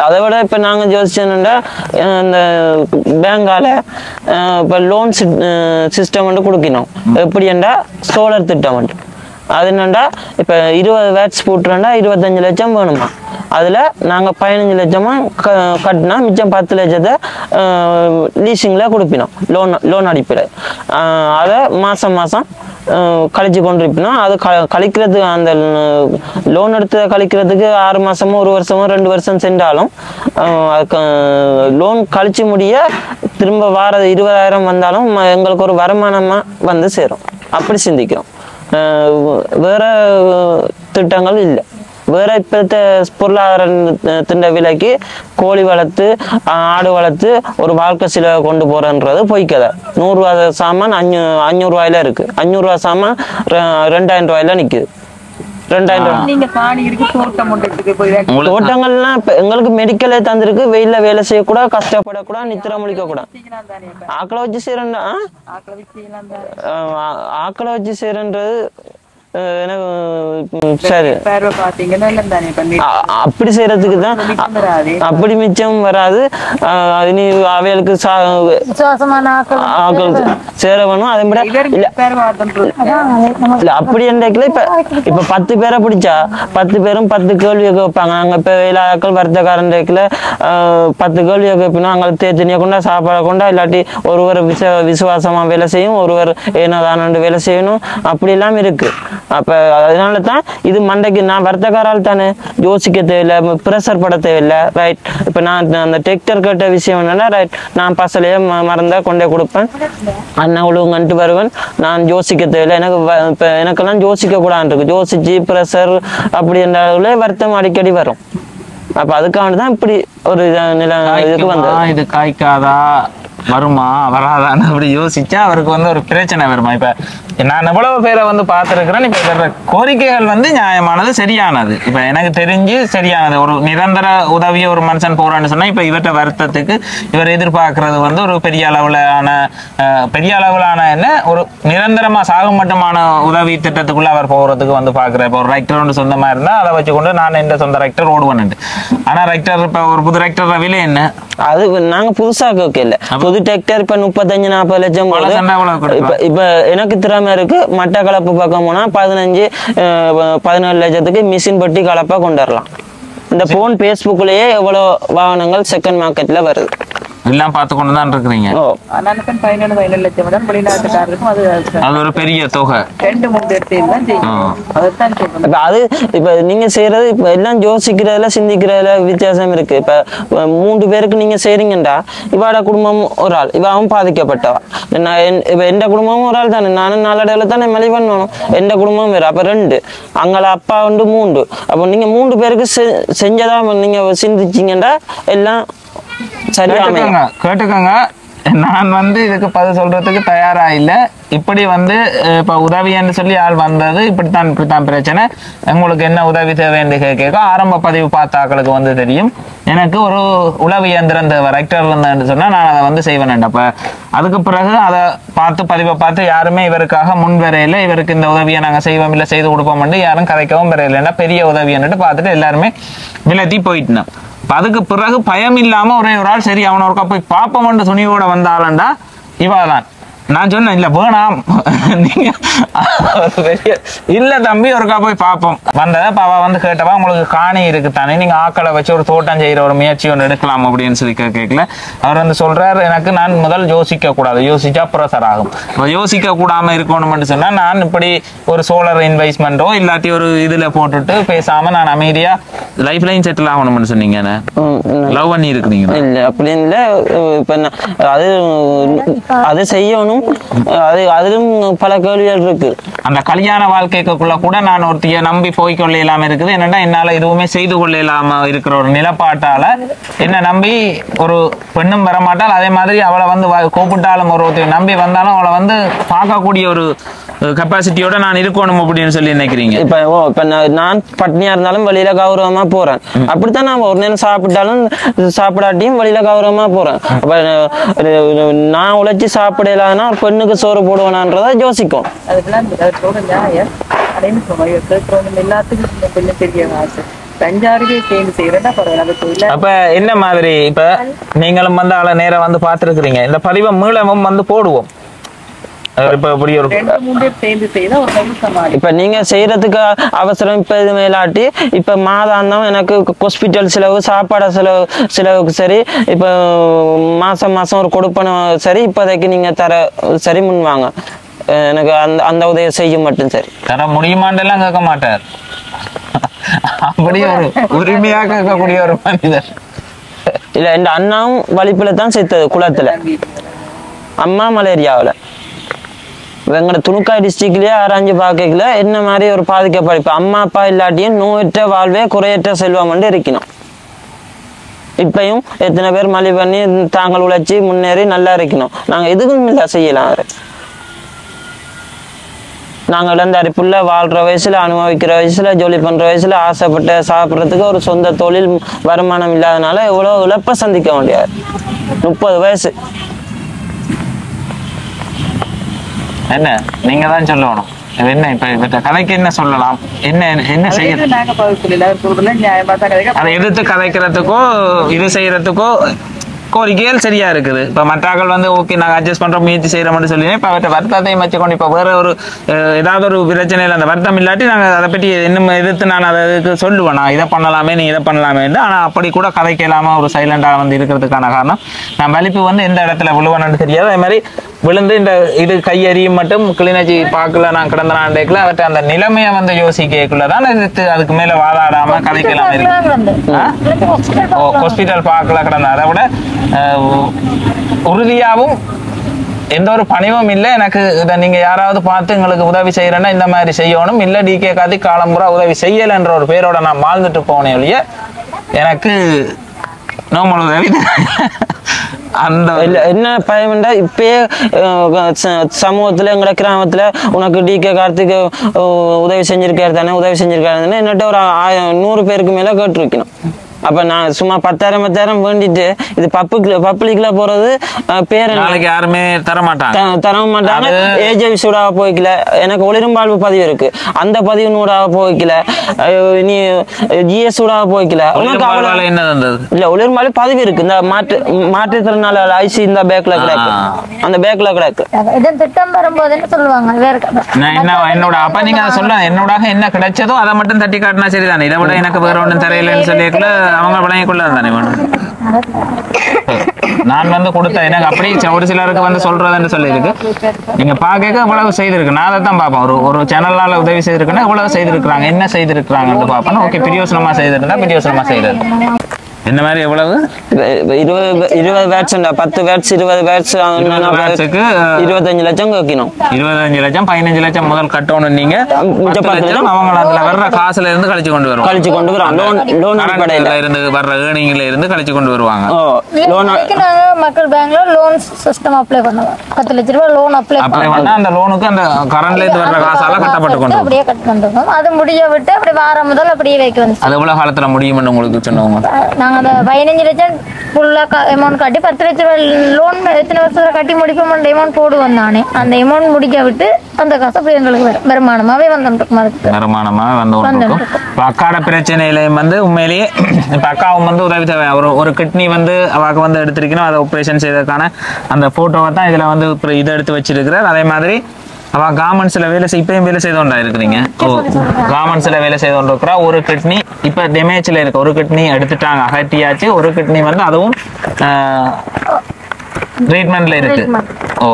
A: அதை விட இப்ப நாங்க யோசிச்சோம்னா இந்த பேங்கால இப்ப லோன் சிஸ்டம் வந்து கொடுக்கணும். எப்படின்னா சோலார் திட்டம் வந்து அது என்னண்டா இப்ப 20 வேட்ஸ் போட்டுறா 25 லட்சம் வேணுமா. அதுல நாங்க 15 லட்சமா கட்டினா மிச்சம் 10 லட்சத்தை லீசிங்ல கொடுப்பினோம் லோன் அடிப்படை. அதை மாசம் கழிச்சு கொண்டு இருப்பினோம். அது கழிக்கிறது அந்த லோன் எடுத்து கழிக்கிறதுக்கு 6 மாசமோ 1 வருஷமோ 2 வருஷம் சென்றாலும் அதுக்கு லோன் கழிச்சு முடிய திரும்ப வார 20,000 வந்தாலும் எங்களுக்கு ஒரு வருமானமா வந்து சேரும். அப்படி சிந்திக்கிறோம். வேற திட்டங்கள் இல்லை. வேற இப்ப பொருளாதார திண்ட விலைக்கு கோழி வளர்த்து ஆடு வளர்த்து ஒரு வாழ்க்கை செலவை கொண்டு போறன்றது பொய்க்கதை. 100 ரூபா சாமான் 500 ரூபாயில இருக்கு. 500 ரூபா சாமான் 2000 ரூபாயில நிக்குது. 2000.
D: நீங்க காணி இருக்கு தோட்டம் ஒன்றுக்கு போய்
A: தோட்டங்கள்லாம் இப்ப எங்களுக்கு மெடிக்கலே தந்திருக்கு. வெயில்ல வேலை செய்யக்கூடாது, கஷ்டப்படக்கூடாது, நித்திர முழிக்க கூடாது. ஆக்களை வச்சு செய்யறா ஆக்களை வச்சு செய்யறது சரி அப்படி செய்யறதுக்கு தான் அப்படி மிச்சம் வராது. நீ அவைகளுக்கு சேரவணும். அதே மாதிரி இல்ல அப்படி என்றைக்குல இப்ப 10 பேரை பிடிச்சா 10 பேரும் 10 கேள்வி வைப்பாங்க. அங்க இப்ப வேலையாக்கள் வர்த்தகாரன் 10 கேள்வி வைப்பினா அங்க தேத்தனியை கொண்டா சாப்பாடை கொண்டா இல்லாட்டி ஒருவர் விசுவாசமா வேலை செய்யும், ஒருவர் ஏனோதான வேலை செய்யணும். அப்படி எல்லாம் இருக்கு. அப்ப அதனால தான் இது மண்டைக்கு நான் வர்த்தகாரால் தானே யோசிக்க தேவையில்லை, ப்ரெஷர் பட தேவையில்லை. ரைட். இப்ப நான் அந்த டிராக்டர் கேட்ட விஷயம் என்னன்னா ரைட், நான் பசலையே மறந்தா கொண்டே கொடுப்பேன், அண்ணா ஒழுங்கன்ட்டு வருவேன். நான் யோசிக்க தேவையில்லை. எனக்கு இப்ப எனக்கெல்லாம் யோசிக்க கூடாது இருக்கு. யோசிச்சு ப்ரெஷர் அப்படி என்றாலே வருத்தம் அடிக்கடி வரும். அப்ப அதுக்காக தான் இப்படி ஒரு நில இதுக்கு வந்து
B: இது காய்க்காதா வருமா வராதான்னு அப்படி யோசிச்சா அவருக்கு வந்து ஒரு பிரச்சனை வருமா. இப்ப நான் எவ்வளவு பேரை வந்து பார்த்துருக்கிறேன். இப்ப வர்ற கோரிக்கைகள் வந்து நியாயமானது, சரியானது. இப்ப எனக்கு தெரிஞ்சு சரியானது. ஒரு நிரந்தர உதவிய ஒரு மனுஷன் போறான்னு சொன்னா இப்ப இவற்ற வருத்தத்துக்கு இவர் எதிர்பார்க்கறது வந்து ஒரு பெரிய அளவிலான என்ன ஒரு நிரந்தரமா சாகும் மட்டுமான உதவி திட்டத்துக்குள்ள அவர் போறதுக்கு வந்து பாக்குற. இப்ப ஒரு ரெக்டர் ஒன்று சொந்தமா இருந்தா அதை வச்சுக்கொண்டு நான் எந்த சொந்த ரெக்டர் ஓடுவேன். ஆனா ரெக்டர் இப்ப ஒரு புது ரெக்டர் விலை என்ன?
A: அது நாங்க புதுசா இல்ல, புது டிராக்டர் இப்ப 35-40 லட்சம். இப்ப எனக்கு திறமை இருக்கு. மட்ட கலப்பு பக்கம் போனா 15-17 லட்சத்துக்கு மிஷின் பட்டி கலப்பா கொண்டு வரலாம். இந்த போன் பேஸ்புக்லயே எவ்வளவு வாகனங்கள் செகண்ட் மார்க்கெட்ல வருது
B: எல்லாம் பார்த்து கொண்டு தான் இருக்கிறீங்க. அது ஒரு பெரிய தொகை.
A: அது இப்ப நீங்க செய்யறது இப்ப எல்லாம் யோசிக்கிறதுல சிந்திக்கிறதுல வித்தியாசம் இருக்கு. இப்ப 3 பேருக்கு நீங்க செய்றீங்கடா, இவாட குடும்பம் ஒரு ஆள், இவாவும் பாதிக்கப்பட்டவா. இப்ப எந்த குடும்பமும் ஒரு ஆள் தானே, நானும் நாளடைவுல தானே மழை பண்ணணும். எந்த குடும்பமும் வேற. அப்ப 2 அங்கள அப்பா வந்து 3. அப்ப நீங்க 3 பேருக்கு செஞ்சதா நீங்க சிந்திச்சீங்கடா எல்லாம்
B: கேட்டுக்கோங்க. நான் வந்து இதுக்கு பதில் சொல்றதுக்கு தயாரா இல்லை. இப்படி வந்து இப்ப உதவின்னு சொல்லி ஆள் வந்தது இப்படித்தான் பிரச்சனை. உங்களுக்கு என்ன உதவி தேவைன்னு கேட்க ஆரம்ப பதிவு பார்த்தாக்களுக்கு வந்து தெரியும். எனக்கு ஒரு உளவு இயந்திரம் தேவை, ரெக்டர் இருந்தேன்னு சொன்னா நான் அதை வந்து செய்வேன். அப்ப அதுக்கு பிறகு அதை பதிவை பார்த்து யாருமே இவருக்காக முன் வரையில, இவருக்கு இந்த உதவியை நாங்க செய்வோம் இல்லை செய்து கொடுப்போம் யாரும் கதைக்கவும் வரையில்லைன்னா பெரிய உதவின்னுட்டு பார்த்துட்டு எல்லாருமே விலத்தி போயிட்டோம். அதுக்கு பிறகு பயம் இல்லாம ஒரே ஒரு ஆள் சரி அவனை ஒருக்கா போய் பாப்போம்ன்ற துணியோட வந்தாலண்டா இவாதான். நான் சொன்னேன் இல்ல வேணாம் நீங்க இல்ல தம்பி ஒருக்கா போய் பார்ப்போம் வந்ததை அவ வந்து கேட்டவா உங்களுக்கு காணி இருக்குத்தானே, நீங்க ஆக்களை வச்சு ஒரு தோட்டம் செய்யற ஒரு முயற்சி ஒன்று எடுக்கலாம் அப்படின்னு சொல்லி கேட்கல. அவர் வந்து சொல்றாரு எனக்கு நான் முதல் யோசிக்க கூடாது, யோசிச்சா ப்ரெஷர் ஆகும். யோசிக்க கூடாம இருக்கணும்னு சொன்னா நான் இப்படி ஒரு சோலார் இன்வெஸ்ட்மெண்ட்டோ இல்லாட்டி ஒரு இதுல போட்டுட்டு பேசாம நான் அமைதியா லைஃப் லைன் செட்டில் ஆகணும்னு சொன்னீங்க. லவ் பண்ணி இருக்கிறீங்க
A: இல்ல அப்படி இல்ல. இப்ப அது அது செய்யணும். அதிலும் பல கேள்விகள் இருக்கு.
B: அந்த கல்யாண வாழ்க்கைக்குள்ள கூட நான் ஒருத்தைய நம்பி போய்கொள்ள இல்லாம இருக்குது. என்னன்னா என்னால எதுவுமே செய்து கொள்ள இல்லாம இருக்கிற ஒரு நிலப்பாட்டால என்ன நம்பி ஒரு பெண்ணும் வரமாட்டால். அதே மாதிரி அவளை வந்து கூப்பிட்டாலும் ஒரு நம்பி வந்தாலும் அவளை வந்து பார்க்கக்கூடிய ஒரு கெப்பாசிட்டியோட நான் இருக்கணும் அப்படின்னு சொல்லி நினைக்கிறீங்க.
A: இப்ப நான் பட்னியா இருந்தாலும் வழியில கௌரவமா போறேன். அப்படித்தான் நான் ஒரு நேரம் சாப்பிட்டாலும் சாப்பிடாட்டியும் வழியில கௌரவமா போறேன். நான் உழைச்சி சாப்பிடலான்னா பெண்ணுக்கு சோறு போடுவேனான்றத யோசிக்கும்.
B: அப்ப என்ன மாதிரி இப்ப நீங்களும் வந்து ஆள நேரம் வந்து பாத்துருக்கீங்க. இந்த பதிவை மீளமும் வந்து போடுவோம்.
A: இப்ப நீங்க செய்யறதுக்கு அவசரம் இப்ப இது மேலாட்டி இப்ப மாதாந்தம் எனக்கு ஹாஸ்பிட்டல் செலவு சாப்பாடு செலவுக்கு சரி, இப்ப மாசம் ஒரு கொடுப்பன சரி இப்போதைக்கு நீங்க தர சரி முன் வாங்க. எனக்கு அந்த உதவியை செய்ய மட்டும் சரி.
B: தர முடியுமாண்டெல்லாம் கேட்க மாட்டார். அப்படி ஒரு உரிமையா கேட்கக்கூடிய ஒரு மனிதர்
A: இல்ல. இந்த அண்ணாவும் வலிப்புல தான் செத்தது குளத்துல, அம்மா மலேரியாவில். எங்களோட துணுக்காய் டிஸ்ட்ரிக்ட்லயே ஆராய்ஞ்சு பார்க்கல என்ன மாதிரி ஒரு பாதிக்கப்படிப்பு. அம்மா அப்பா இல்லாட்டியும் நோயற்ற வாழ்வே குறையற்ற செல்வம் இருக்கணும். இப்பயும் எத்தனை பேர் மழை பண்ணி தாங்கள் உழைச்சி முன்னேறி நல்லா இருக்கணும். நாங்க எதுக்கும் இல்லை செய்யலாம். நாங்கள் இளந்தரிப்புள்ள வாழ்கிற வயசில் அனுபவிக்கிற வயசில் ஜொலி பண்ணுற வயசில் ஆசைப்பட்டு சாப்பிட்றதுக்கு ஒரு சொந்த தொழில் வருமானம் இல்லாதனால இவ்வளோ இழப்பை சந்திக்க முடியாது. 30 வயசு.
B: என்ன நீங்க தான் சொல்லணும். என்ன இப்ப கதைக்கு என்ன சொல்லலாம், என்ன செய்ய அதை எதிர்த்து கதைக்கிறதுக்கோ இது செய்யறதுக்கோ கோரிக்கைகள் சரியா இருக்குது. இப்ப மற்றாக்கள் வந்து ஓகே நாங்க அட்ஜஸ்ட் பண்றோம் முயற்சி செய்யறோம்னு சொல்லி இப்ப அவற்றை வருத்தத்தையும் வச்சுக்கொண்டு இப்ப வேற ஒரு ஏதாவது ஒரு பிரச்சனையில் அந்த வருத்தம் இல்லாட்டி நாங்க அதை பற்றி இன்னும் எதிர்த்து நான் அதுக்கு சொல்லுவேன், நான் இதை பண்ணலாமே நீ இதை பண்ணலாமே. ஆனா அப்படி கூட கதைக்க இல்லாம ஒரு சைலண்டா வந்து இருக்கிறதுக்கான காரணம் நான் வலிப்பு வந்து எந்த இடத்துல விழுவணும்னு தெரியாது. அதே மாதிரி விழுந்து இந்த இது கையறியும் மட்டும் கிளிநொச்சி பார்க்கல நான் கிடந்த நாண்டேக்குள்ள அவற்றை அந்த நிலைமையை வந்து யோசிக்கக்குள்ளதான் எதிர்த்து அதுக்கு மேல வாதாடாம கதைக்கலாம் இருக்கு. ஹாஸ்பிட்டல் பார்க்கல கிடந்த அதை விட உறுதியாகவும் எந்த ஒரு பணிவும் இல்லை எனக்கு. இதை நீங்க யாராவது பார்த்து எங்களுக்கு உதவி செய்யறேன்னா இந்த மாதிரி செய்யணும், இல்லை டிகே காத்தி காலம்புறா உதவி செய்யலைன்ற ஒரு பேரோட நான் வாழ்ந்துட்டு போனேன் ஒழிய எனக்கு நோமல் உதவி அந்த
A: என்ன பயம்டா இப்பயே சமூகத்துல எங்களை கிராமத்துல உனக்கு டிகே கார்த்திக் உதவி செஞ்சிருக்காரு தானே உதவி செஞ்சிருக்காரு என்னட்ட ஒரு 100 பேருக்கு மேல கேட்டுருக்கணும். அப்ப நான் சும்மா 10,000 வேண்டிட்டு இது பப்ளிக்ல போறது பேர்
B: நாளைக்கு யாருமே தர மாட்டாங்க.
A: ஏஜெவி சூடாக போய்க்கல, எனக்கு ஒளிரும்பாழ்வு பதிவு இருக்கு அந்த பதிவு நூடாக போய்க்கல, நீ ஜிஎஸ் சூடாக போய்க்கல
B: என்ன
A: இல்ல ஒளிரும்பாழ்வு பதிவு இருக்கு. இந்த மாற்றுத்திறனால ஐசி இந்த பேக்ல கிடக்கு, அந்த பேக்ல கிடக்கு.
C: திட்டம் வரும்போது என்ன சொல்லுவாங்க
B: என்னோட அப்ப நீங்க சொல்ல என்னோட என்ன கிடைச்சதோ அதை மட்டும் தட்டி காட்டினா சரிதானே. இதை விட எனக்கு வேற ஒன்றும் தரையிலன்னு சொல்லிக்கல அவங்க விளங்கிக்குள்ள தானே வேணும். நான் வந்து கொடுத்த எனக்கு அப்படி ஒரு சிலருக்கு வந்து சொல்றதுன்னு சொல்லியிருக்கு. நீங்க பாக்க இவ்வளவு செய்திருக்கு, நான் அதை தான் பார்ப்பேன். ஒரு சேனலால உதவி செய்திருக்குன்னா இவ்வளவு செய்திருக்கிறாங்க, என்ன செய்திருக்கிறாங்கன்னு பார்ப்பேன். ஓகே பிரியோசனமா செய்திருந்தா பிரியோசனமா செய்தது. என்ன மாதிரி எவ்வளவு
A: 20 வேட்ஸ் 10 வேட்ஸ் 20 வேட்ஸ் 25 லட்சம் வைக்கணும்.
B: 25 லட்சம் 15 லட்சம் முதல் கட்டணும். நீங்க அவங்க அதுல வர்ற காசுல இருந்து கழிச்சு கொண்டு வருவாங்க. லோன் அடிப்படையில இருந்து வர்ற ஏர்னிங்ல இருந்து கழிச்சு கொண்டு வருவாங்க.
C: மக்கள் பேங்க்ல லோன் சிஸ்டம் அப்ளை பண்ணுவாங்க. 10 லட்சம் ரூபாய் லோன் அப்ளை
B: பண்ணா அந்த லோனுக்கு அந்த கரண்ட்ல இருந்து வர்ற காசால கட்டப்பட்டு கொண்டு
C: அப்படியே கட் பண்ணுவோம். அது முடிய விட்டு அப்படி வாரம் முதல் அப்படியே வைக்க வந்து
B: அது எவ்வளவு காலத்துல முடியும்னு உங்களுக்கு சொன்னவங்க.
C: நாங்க அந்த 15 லட்சம் ஃபுல்லா அமௌண்ட் கட்டி 10 லட்சம் ரூபாய் லோன் எத்தனை வருஷத்துல கட்டி முடிப்போம் அமௌண்ட் போடுவோம் தானே. அந்த அமௌண்ட் முடிக்க விட்டு அந்த காசு அப்படி எங்களுக்கு வருமானமாவே
B: வருமானமாவே வந்து அக்காட பிரச்சனையிலையும் வந்து உண்மையிலேயே இப்ப அக்காவும் வந்து உதவி தேவை. ஒரு கிட்னி வந்து அவாக்கு வந்து எடுத்திருக்கணும், அதை ஆப்ரேஷன் செய்ததுக்கான அந்த போட்டோவை தான் இதுல வந்து இதை எடுத்து வச்சிருக்கிறார். அதே மாதிரி அவ கார்மெண்ட்ஸ்ல வேலை இப்பயும் வேலை செய்தோண்டா இருக்கிறீங்க. கார்மெண்ட்ஸ்ல வேலை செய்தோண்டு இருக்கிறா. ஒரு கிட்னி இப்ப டேமேஜ்ல இருக்கு, ஒரு கிட்னி எடுத்துட்டாங்க அகட்டியாச்சு. ஒரு கிட்னி வந்து அதுவும் ட்ரீட்மெண்ட்ல இருக்கு.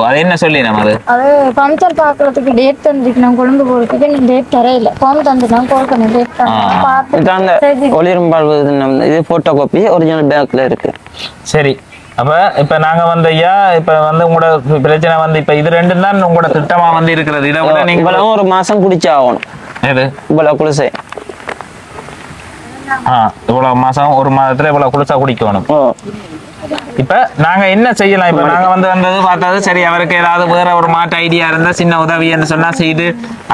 B: அது என்ன சொல்லி நம்ம
C: அது பஞ்சர் பாக்குறதுக்கு டேட் தந்துருக்கணும், கொழும்பு போறதுக்கு நீ டேட் தரையில ஃபோன் தந்துட்டான், கால் பண்ணி டேட் பார்த்து
A: ஒளிரும்பாழ்வு இது போட்டோ காப்பி ஒரிஜினல் பேக்ல இருக்கு.
B: சரி அப்ப இப்ப நாங்க வந்து ஐயா இப்ப வந்து உங்களோட பிரச்சனை வந்து இப்ப இது ரெண்டும் தான் உங்களோட திட்டமா வந்து இருக்கிறது. இதை விட நீங்க
A: ஒரு மாசம் குடிச்சு ஆகணும்.
B: எது
A: இவ்வளவு குளிசை
B: இவ்வளவு மாசம் ஒரு மாதத்துல இவ்வளவு குளிசா குடிக்கணும். இப்ப நாங்க என்ன செய்யலாம்? இப்ப நாங்க வந்து வந்தது பார்த்தது சரி, அவருக்கு ஏதாவது வேற ஒரு மாற்று ஐடியா இருந்தா சின்ன உதவி என்று சொன்னா செய்து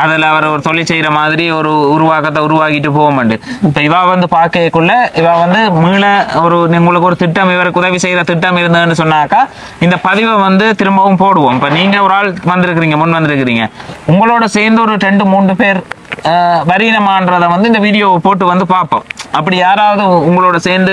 B: அதுல அவர் ஒரு தொழில் செய்யற மாதிரி ஒரு உருவாக்கத்தை உருவாக்கிட்டு போக மாட்டேன். இப்ப இவா வந்து பார்க்கக்குள்ள இவா வந்து மீள ஒரு உங்களுக்கு ஒரு திட்டம் இவருக்கு உதவி செய்யற திட்டம் இருந்ததுன்னு சொன்னாக்கா இந்த பதிவை வந்து திரும்பவும் போடுவோம். இப்ப நீங்க ஒரு ஆள் வந்திருக்கிறீங்க, முன் வந்திருக்கிறீங்க, உங்களோட சேர்ந்து ஒரு 2-3 பேர் வரினமான்றதை வந்து இந்த வீடியோவை போட்டு வந்து பார்ப்போம். அப்படி யாராவது உங்களோட சேர்ந்து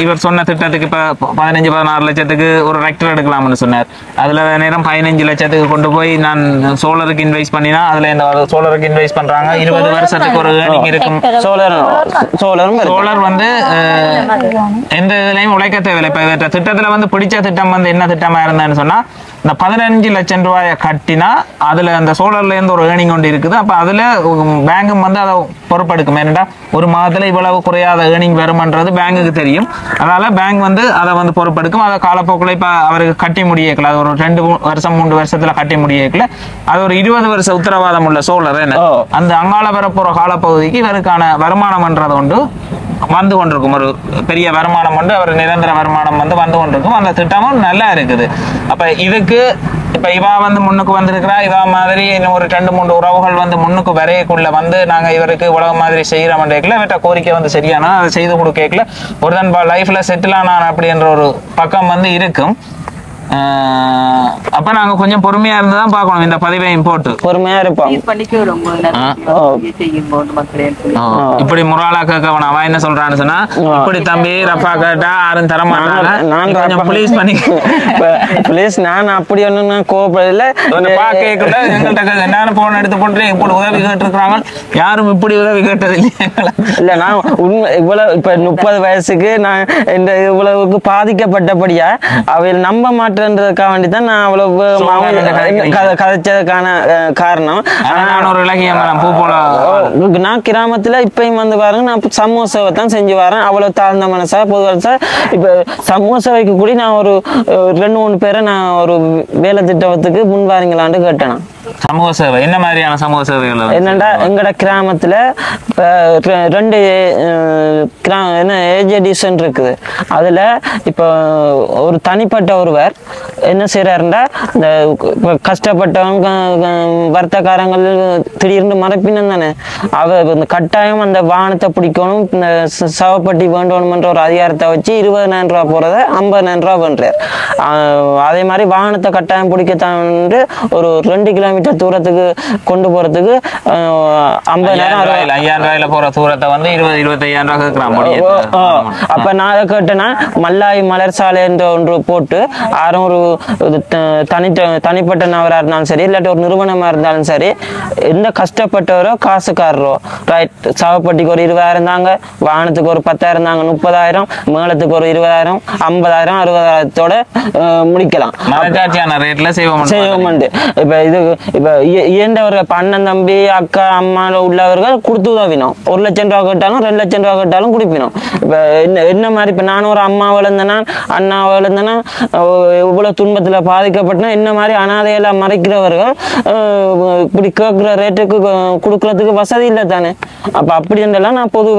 B: இவர் சொன்ன திட்டத்துக்கு இப்ப 15-16 லட்சத்துக்கு ஒரு ரெக்டர் எடுக்கலாம்னு சொன்னார். அதுல நேரம் 15 லட்சத்துக்கு கொண்டு போய் நான் சோலருக்கு இன்வெஸ்ட் பண்ணினா அதுல இந்த சோலருக்கு இன்வெஸ்ட் பண்றாங்க. 20 வருஷத்துக்கு ஒரு ஏர்னிங் இருக்கும். சோலர் வந்து எந்த இதுலயும் உழைக்க தேவையில்லை. இப்ப திட்டத்துல வந்து பிடிச்ச திட்டம் வந்து என்ன திட்டமா இருந்தான்னு சொன்னா இந்த 15 லட்சம் ரூபாயை கட்டினா அதுல அந்த சோலர்ல இருந்து ஒரு ஏர்னிங் ஒன்று இருக்குது. அப்ப அதுல பேங்கும் வந்து அதை பொறுப்பெடுக்கும். ஏன்னா ஒரு மாதத்துல இவ்வளவு குறையாத ஏர்னிங் வரும்ன்றது பேங்குக்கு தெரியும். அதனால பேங்க் வந்து அதை வந்து பொறுப்பெடுக்கும். அதை காலப்போக்கில் இப்ப அவருக்கு கட்டி முடியக்கல, அது ஒரு 2 வருஷம் 3 வருஷத்துல கட்டி முடியக்கல, அது ஒரு 20 வருஷ உத்தரவாதம் உள்ள சோலர். அந்த அங்காள வரப்போற காலப்பகுதிக்கு இவருக்கான வருமானம் என்றது உண்டு. வந்து கொண்டிருக்கும். ஒரு பெரிய வருமானம் வந்து அவர் நிரந்தர வருமானம் வந்து கொண்டிருக்கும். அந்த திட்டமும் நல்லா இருக்குது. அப்ப இதுக்கு இப்ப இவா வந்து முன்னுக்கு வந்திருக்கிறா. இவா மாதிரி இன்னும் ஒரு 2-3 உறவுகள் வந்து முன்னுக்கு வரையக்குள்ள வந்து நாங்க இவருக்கு உலக மாதிரி செய்யறோம் இவற்ற கோரிக்கை வந்து சரியானா அதை செய்து கொடுக்கல ஒரு தன் லைஃப்ல செட்டில் ஆனான் அப்படின்ற ஒரு பக்கம் வந்து இருக்கும். அப்ப நாங்க கொஞ்சம் பொறுமையா இருந்துதான் பாக்கணும். இந்த பதிவையும் போட்டு
A: பொறுமையா இருப்போம்.
B: இப்படி முறாலா கேட்கவன அவன் என்ன சொல்றான்னு சொன்னா, இப்படி தம்பி ரஃபா கேட்டா யாரும் தரமாட்டாங்க, ப்ளீஸ் பண்ணி
A: ப்ளீஸ். நான் அப்படி ஒண்ணு கோபப்படல.
B: கேட்கல எங்கள்கிட்ட என்னன்னு போன் எடுத்து போட்டு இப்படி உதவி கேட்டுருக்காங்க. யாரும் இப்படி உதவி கேட்டது
A: இல்ல. நான் உண்மை இவ்வளவு இப்ப 30 வயசுக்கு நான் இந்த இவ்வளவுக்கு பாதிக்கப்பட்டபடியா அவையில் நம்ப மாட்டேன்றதுக்காக வேண்டிதான் நான் அவ்வளவு கதைச்சதுக்கான காரணம். நான் கிராமத்துல இப்பயும் வந்து பாருங்க, நான் சமூக சேவை தான் செஞ்சு வரேன். அவ்வளவு தாழ்ந்த மனசா பொதுவாக இப்ப சமூக சேவைக்கு கூட நான் ஒரு 2-3 பேரை நான் ஒரு வேலை திட்டத்துக்கு முன் வாரீங்களான்னு கேட்டேன்.
B: சமூக சேவை என்ன மாதிரியான சமூக சேவைகள்
A: என்னண்டா, எங்கட கிராமத்துல 2 ஏஜெடிஷன் இருக்குது. அதுல இப்ப ஒரு தனிப்பட்ட ஒருவர் என்ன செய்யறாருண்டா, இந்த கஷ்டப்பட்டவங்க வர்த்தகாரங்கள் திடீர்னு மறைப்பினம் தானே, இந்த கட்டாயம் அந்த வாகனத்தை பிடிக்கணும், இந்த சவப்பட்டி வேண்டணும்ன்ற ஒரு அதிகாரத்தை வச்சு 20,000 ரூபா போறத 50,000 ரூபா பண்றாரு. அதே மாதிரி வாகனத்தை கட்டாயம் பிடிக்கத்தான் ஒரு 2 கிலோமீட்டர் தூரத்துக்கு கொண்டு போறதுக்கு
B: 50,000 ரூபாயில போற தூரத்தை வந்து 20-25,000 ரூபா.
A: அப்ப நான் அதை கேட்டேன்னா, மல்லாய் மலர் சாலை என்ற ஒன்று போட்டு யாரும் ஒரு தனிப்பட்ட நபரா இருந்தாலும் சரி, இல்லாட்டி ஒரு நிறுவனமா இருந்தாலும் சரி, எந்த கஷ்டப்பட்டவரோ காசுக்காரரோ ரைட், சவப்பட்டிக்கு ஒரு 20,000 தாங்க, வாகனத்துக்கு ஒரு 10,000 தாங்க, 30,000, மேளத்துக்கு ஒரு 20,000, 50,000, 60,000 முடிக்கலாம். இப்ப இது இப்ப இயன்றவர்கள் அண்ணன் தம்பி அக்கா அம்மா உள்ளவர்கள் கொடுத்து உதவினோம். 1 லட்சம் ரூபா கேட்டாலும் 2 லட்சம் ரூபா கேட்டாலும் குடிப்பினோம். இப்ப என்ன மாதிரி இப்ப நானும் ஒரு அம்மா வளர்ந்தேன்னா அண்ணா வளர்ந்தேன்னா இவ்வளவு துன்பத்துல பாதிக்கப்பட்டனா என்ன மாதிரி அனாதையெல்லாம் மறைக்கிறவர்கள் இப்படி கேட்கிற ரேட்டுக்கு கொடுக்கறதுக்கு வசதி இல்லை தானே. அப்ப அப்படின்றலாம் நான் பொது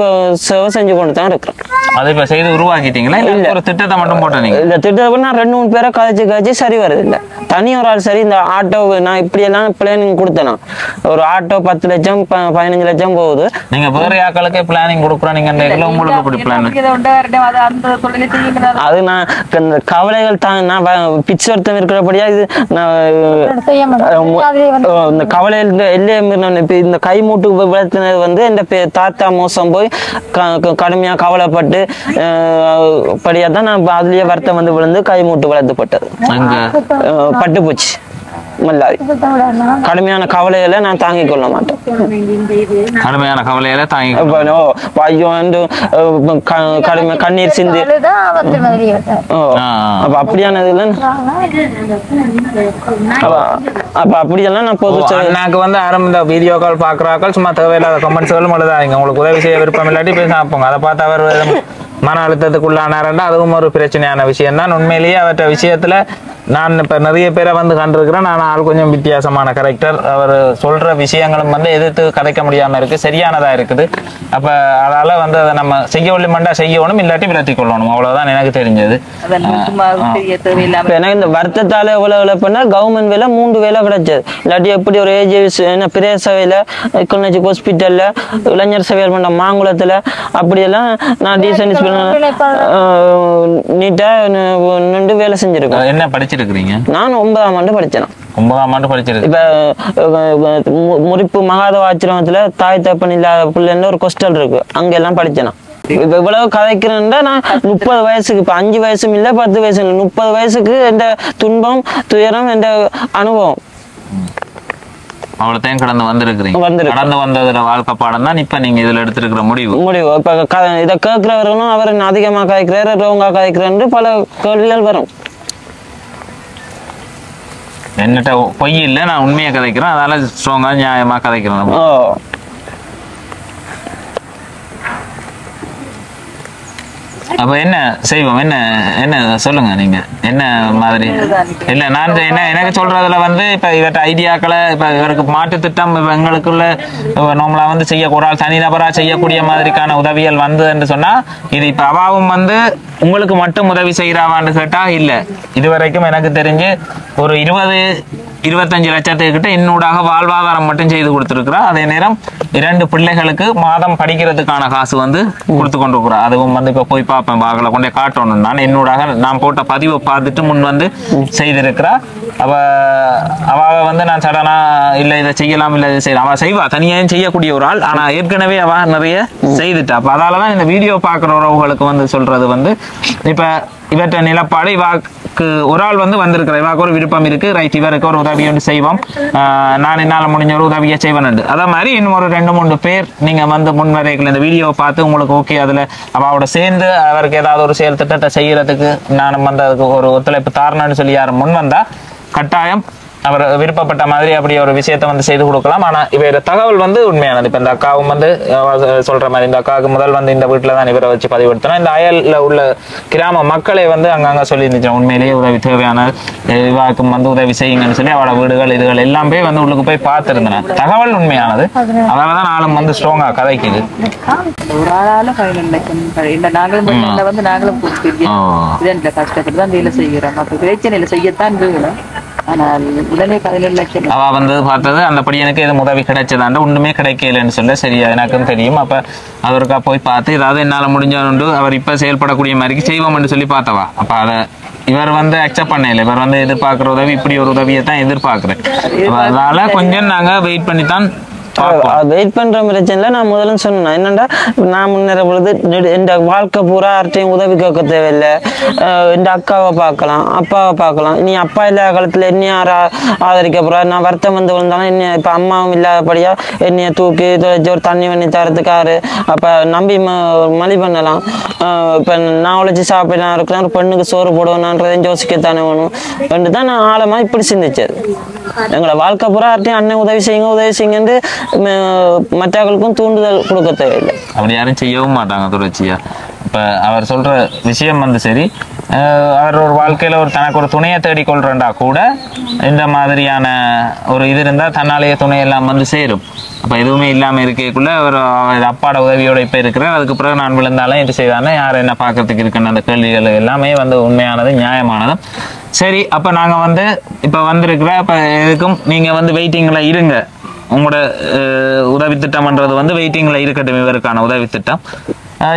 A: சேவை செஞ்சு கொண்டு தான் இருக்கிறேன்.
B: அதை இப்ப செய்து உருவாக்கிட்டீங்களா? இல்ல ஒரு திட்டத்தை மட்டும் போட்டீங்க?
A: இந்த திட்டத்தை நான் 2-3 பேரை கதைச்சு சரி வருது இல்லை. தனி ஒரு ஆள் சரி, இந்த ஆட்டோ நான் இப்படியெல்லாம் பிளானிங் கொடுத்தேன். ஒரு ஆட்டோ 10 லட்சம் 15 லட்சம் போகுது.
B: நீங்க வேற ஆட்களுக்கு பிளானிங் கொடுக்குறோம், நீங்க உங்களுக்கு எப்படி பிளான்?
A: அது நான் இந்த கவலைகள் தான், நான் பிச்சு ஒருத்தம் இருக்கிறபடியா இது இந்த கவலையில் எல்லையை இந்த கை மூட்டு விபத்தினது வந்து என் தாத்தா மோசம் போய் கடுமையா கவலைப்பட்டு படியா தான் நான் அதுலயே வருத்தம் வந்து விழுந்து கை மூட்டு வளர்த்துப்பட்டது. பட்டு போச்சு. கடுமையான கவலையில நான் தாங்கிக் கொள்ள மாட்டேன்.
B: கடுமையான கவலையில தாங்கி
A: கண்ணீர் சிந்து அப்ப அப்படியானதுல அப்ப அப்படியெல்லாம் நான் பொது
B: எனக்கு வந்து ஆரம்ப வீடியோ கால் பாக்குறாக்கள் சும்மா தேவையில்லாத கமெண்ட்ஸ்களும் எழுதாங்க. உங்களுக்கு உதவி செய்ய விருப்பம் இல்லாட்டி பேச பார்ப்போங்க. அதை பார்த்து அவர் மன அழுத்தத்துக்குள்ளானாரண்டா அதுவும் ஒரு பிரச்சனையான விஷயம் தான். உண்மையிலேயே அவற்ற விஷயத்துல நான் இப்ப நிறைய பேரை வந்து கண்டிருக்கிறேன். நான் ஆள் கொஞ்சம் வித்தியாசமான கரெக்டர். அவர் சொல்ற விஷயங்களும் வந்து எதிர்த்து கதைக்க முடியாம இருக்கு, சரியானதா இருக்குது. அப்ப அதனால வந்து அதை நம்ம செய்யணும்டா செய்யணும், இல்லாட்டி விலத்தி கொள்ளணும். அவ்வளவுதான் எனக்கு தெரிஞ்சது.
A: எனக்கு இந்த வருத்தத்தால எவ்வளவு பண்ணா கவர்மெண்ட் வேலை 3 வேலை கிடைச்சது. இல்லாட்டி எப்படி ஒரு ஏஜ் பிரேச வேலை ஹாஸ்பிட்டல்ல இளைஞர் சேவை பண்ண மாங்குளத்துல அப்படியெல்லாம் நான் டீசன்ட் நீட்டா நின்று வேலை செஞ்சிருக்கேன்.
B: என்ன படிச்சிருக்கீங்க?
A: நான் 9ஆம் ஆண்டு படிச்சேன்.
B: 9ஆம் ஆண்டு படிச்சிருக்கு.
A: இப்ப முறிப்பு மகாதவ ஆச்சிரமத்துல தாய் தப்பன் இல்லாத பிள்ளைன்னு ஒரு ஹாஸ்டல் இருக்கு, அங்க எல்லாம் படிச்சேன். இப்ப இவ்வளவு கதைக்கிறேன்டா நான் 30 வயசுக்கு, இப்ப 5 வயசும் இல்ல 10 வயசு இல்லை, 30 வயசுக்கு எந்த துன்பம் துயரம் எந்த அனுபவம்
B: அவ்வளோத்தையும் கடந்து வந்திருக்கிறீங்க. கடந்து வந்ததுல வாழ்க்கை பாடம் தான் இப்ப நீங்க இதுல எடுத்திருக்கிற முடிவு.
A: இப்ப இதை கேட்கிறவர்களும் அவர் அதிகமா காய்க்கிறாரு ரோங்கா காய்க்கிறாரு பல கேள்விகள் வரும்.
B: என்னட்ட பொய் இல்லை, நான் உண்மையை கதைக்கிறேன், அதனால ஸ்ட்ராங்கா நியாயமா கதைக்கிறேன். அப்ப என்ன செய்வோம், என்ன என்ன சொல்லுங்க நீங்க என்ன மாதிரி? இல்ல நான் என்ன எனக்கு சொல்றதுல வந்து இப்ப இவற்ற ஐடியாக்களை இப்ப இவருக்கு மாட்டு திட்டம் இப்ப எங்களுக்குள்ள நார்மலா வந்து செய்ய ஒரு ஆள் தனிநபரா செய்யக்கூடிய மாதிரிக்கான உதவிகள் வந்து என்று சொன்னா இது இப்ப அவாவும் வந்து உங்களுக்கு மட்டும் உதவி செய்யறாவான்னு கேட்டா இல்ல. இதுவரைக்கும் எனக்கு தெரிஞ்சு ஒரு 20-25 லட்சத்துக்கிட்ட என்னூடாக வாழ்வாதாரம் மட்டும் செய்து கொடுத்துருக்குறா. அதே நேரம் 2 பிள்ளைகளுக்கு மாதம் படிக்கிறதுக்கான காசு வந்து கொடுத்து கொண்டு இருக்கிறா. அதுவும் வந்து இப்ப போய் பார்ப்பேன், வாகலை கொண்டே காட்டணும். நான் போட்ட பதிவை பார்த்துட்டு முன் வந்து செய்திருக்கிறா. அவ வந்து நான் சடனா இல்ல இதை செய்யலாம் இல்ல இதை செய்யலாம் அவ செய்வா, தனியாயும் செய்யக்கூடிய ஒரு ஆள். ஆனா ஏற்கனவே அவ நிறைய செய்துட்டா. அப்ப அதாலதான் இந்த வீடியோ பாக்குற உறவுகளுக்கு வந்து சொல்றது வந்து இப்ப இவற்ற நிலப்பாடு இவாக்கு ஒரு ஆள் வந்து வந்திருக்கிற இவாக்கு ஒரு விருப்பம் இருக்கு, ரைட் இவருக்கு ஒரு உதவி ஒன்று செய்வோம், நான் என்னால் முடிஞ்ச ஒரு உதவியை செய்வேன். அதே மாதிரி இன்னும் ஒரு 2-3 பேர் நீங்க வந்து முன்வரைகள் இந்த வீடியோவை பார்த்து உங்களுக்கு ஓகே அதுல அவளோட சேர்ந்து அவருக்கு ஏதாவது ஒரு செயல் திட்டத்தை செய்யறதுக்கு நானும் வந்து அதுக்கு ஒரு ஒத்துழைப்பு தாரணன்னு சொல்லி யாரும் முன் வந்தா கட்டாயம் அவர் விருப்பப்பட்ட மாதிரி அப்படி ஒரு விஷயத்தை வந்து செய்து கொடுக்கலாம். ஆனா இவர தகவல் வந்து உண்மையானது. இப்ப இந்த அக்காவும் வந்து சொல்ற மாதிரி இந்த அக்காவுக்கு முதல் வந்து இந்த வீட்டுல தான் இவரை வச்சு பதிவுறுத்தினா இந்த அயல்ல உள்ள கிராம மக்களை வந்து அங்கங்க சொல்லி இருந்துச்சு உண்மையிலேயே உதவி தேவையான இவாக்கும் வந்து உதவி செய்யுங்கன்னு சொல்லி அவளோட வீடுகள் இதுகள் எல்லாமே வந்து உள்ளுக்கு போய் பார்த்திருந்தேன். தகவல் உண்மையானது. அதனாலதான் நாளும் வந்து ஸ்ட்ராங்கா கதைக்குது.
D: ஒரு ஆளால நாங்களும் வந்து நாங்களும் கஷ்டப்பட்டு தான் வேலை செய்கிறோம். அப்ப பிரச்சனையில செய்யத்தான் வேணும்.
B: அவ வந்து பார்த்தது அந்த படியனுக்கு எதுவும் உதவி கிடைச்சதாண்டு ஒண்ணுமே கிடைக்கலன்னு சொல்ல சரியா எனக்கும் தெரியும். அப்ப அவருக்கா போய் பார்த்து ஏதாவது என்னால முடிஞ்சோண்டு அவர் இப்ப செயல்படக்கூடிய மாதிரி செய்வோம்னு சொல்லி பார்த்தவா. அப்ப அதை இவர் வந்து அக்செப்ட் பண்ணல. இவர் வந்து எதிர்பார்க்கிற உதவி இப்படி ஒரு உதவியை தான் எதிர்பார்க்கிறேன். அதனால கொஞ்சம் நாங்க வெயிட் பண்ணி தான்
A: வெயிட் பண்ற பிரச்சனை. நான் முதல்ல சொன்னேன் என்னண்டா நான் முன்னேற பொழுது என் வாழ்க்கை பூரா யார்ட்டையும் உதவி கேட்க தேவையில்லை. என் அக்காவை பார்க்கலாம், அப்பாவை பார்க்கலாம். நீ அப்பா இல்லாத காலத்துல என்ன யாரா ஆதரிக்க போறா? நான் வருத்தம் வந்து விழுந்தாலும் என்ன இப்ப அம்மாவும் இல்லாதபடியா என்னைய தூக்கி தொலைச்சி ஒரு தண்ணி பண்ணி தரத்துக்காரு அப்ப நம்பி மலி பண்ணலாம். இப்ப நான் உழைச்சி சாப்பிடலாம் இருக்கலாம், ஒரு பெண்ணுக்கு சோறு போடுவேனான்றதையும் யோசிக்கத்தானே வேணும் என்று தான் நான் ஆழமா இப்படி சிந்திச்சது. எங்களை வாழ்க்கை பூரா யார்ட்டையும் அண்ணன் உதவி செய்யுங்கன்னு மற்றவர்களுக்கும் தூண்டுதல் கொடுக்க தேவையில்லை.
B: அப்படி யாரும் செய்யவும் மாட்டாங்க தொடர்ச்சியா. இப்ப அவர் சொல்ற விஷயம் வந்து சரி, அவர் ஒரு வாழ்க்கையில ஒரு தனக்கு ஒரு துணையை தேடிக்கொள்றா கூட இந்த மாதிரியான ஒரு இது இருந்தா தன்னாலேயே துணையெல்லாம் வந்து சேரும். அப்ப எதுவுமே இல்லாம இருக்கக்குள்ள அவர் அப்பாட உதவியோட இப்ப இருக்கிறார். அதுக்கு பிறகு நான் விழுந்தாலும் இது செய்தானே யார் என்ன பார்க்கறதுக்கு இருக்குன்னு அந்த கேள்விகள் எல்லாமே வந்து உண்மையானது நியாயமானதும் சரி. அப்ப நாங்க வந்து இப்ப வந்திருக்கிற இப்ப எதுக்கும் நீங்க வந்து வெயிட்டிங்ல இருங்க. உங்களோட உதவி திட்டம்ன்றது வந்து வெயிட்டிங்ல இருக்கட்டும். இவருக்கான உதவி திட்டம்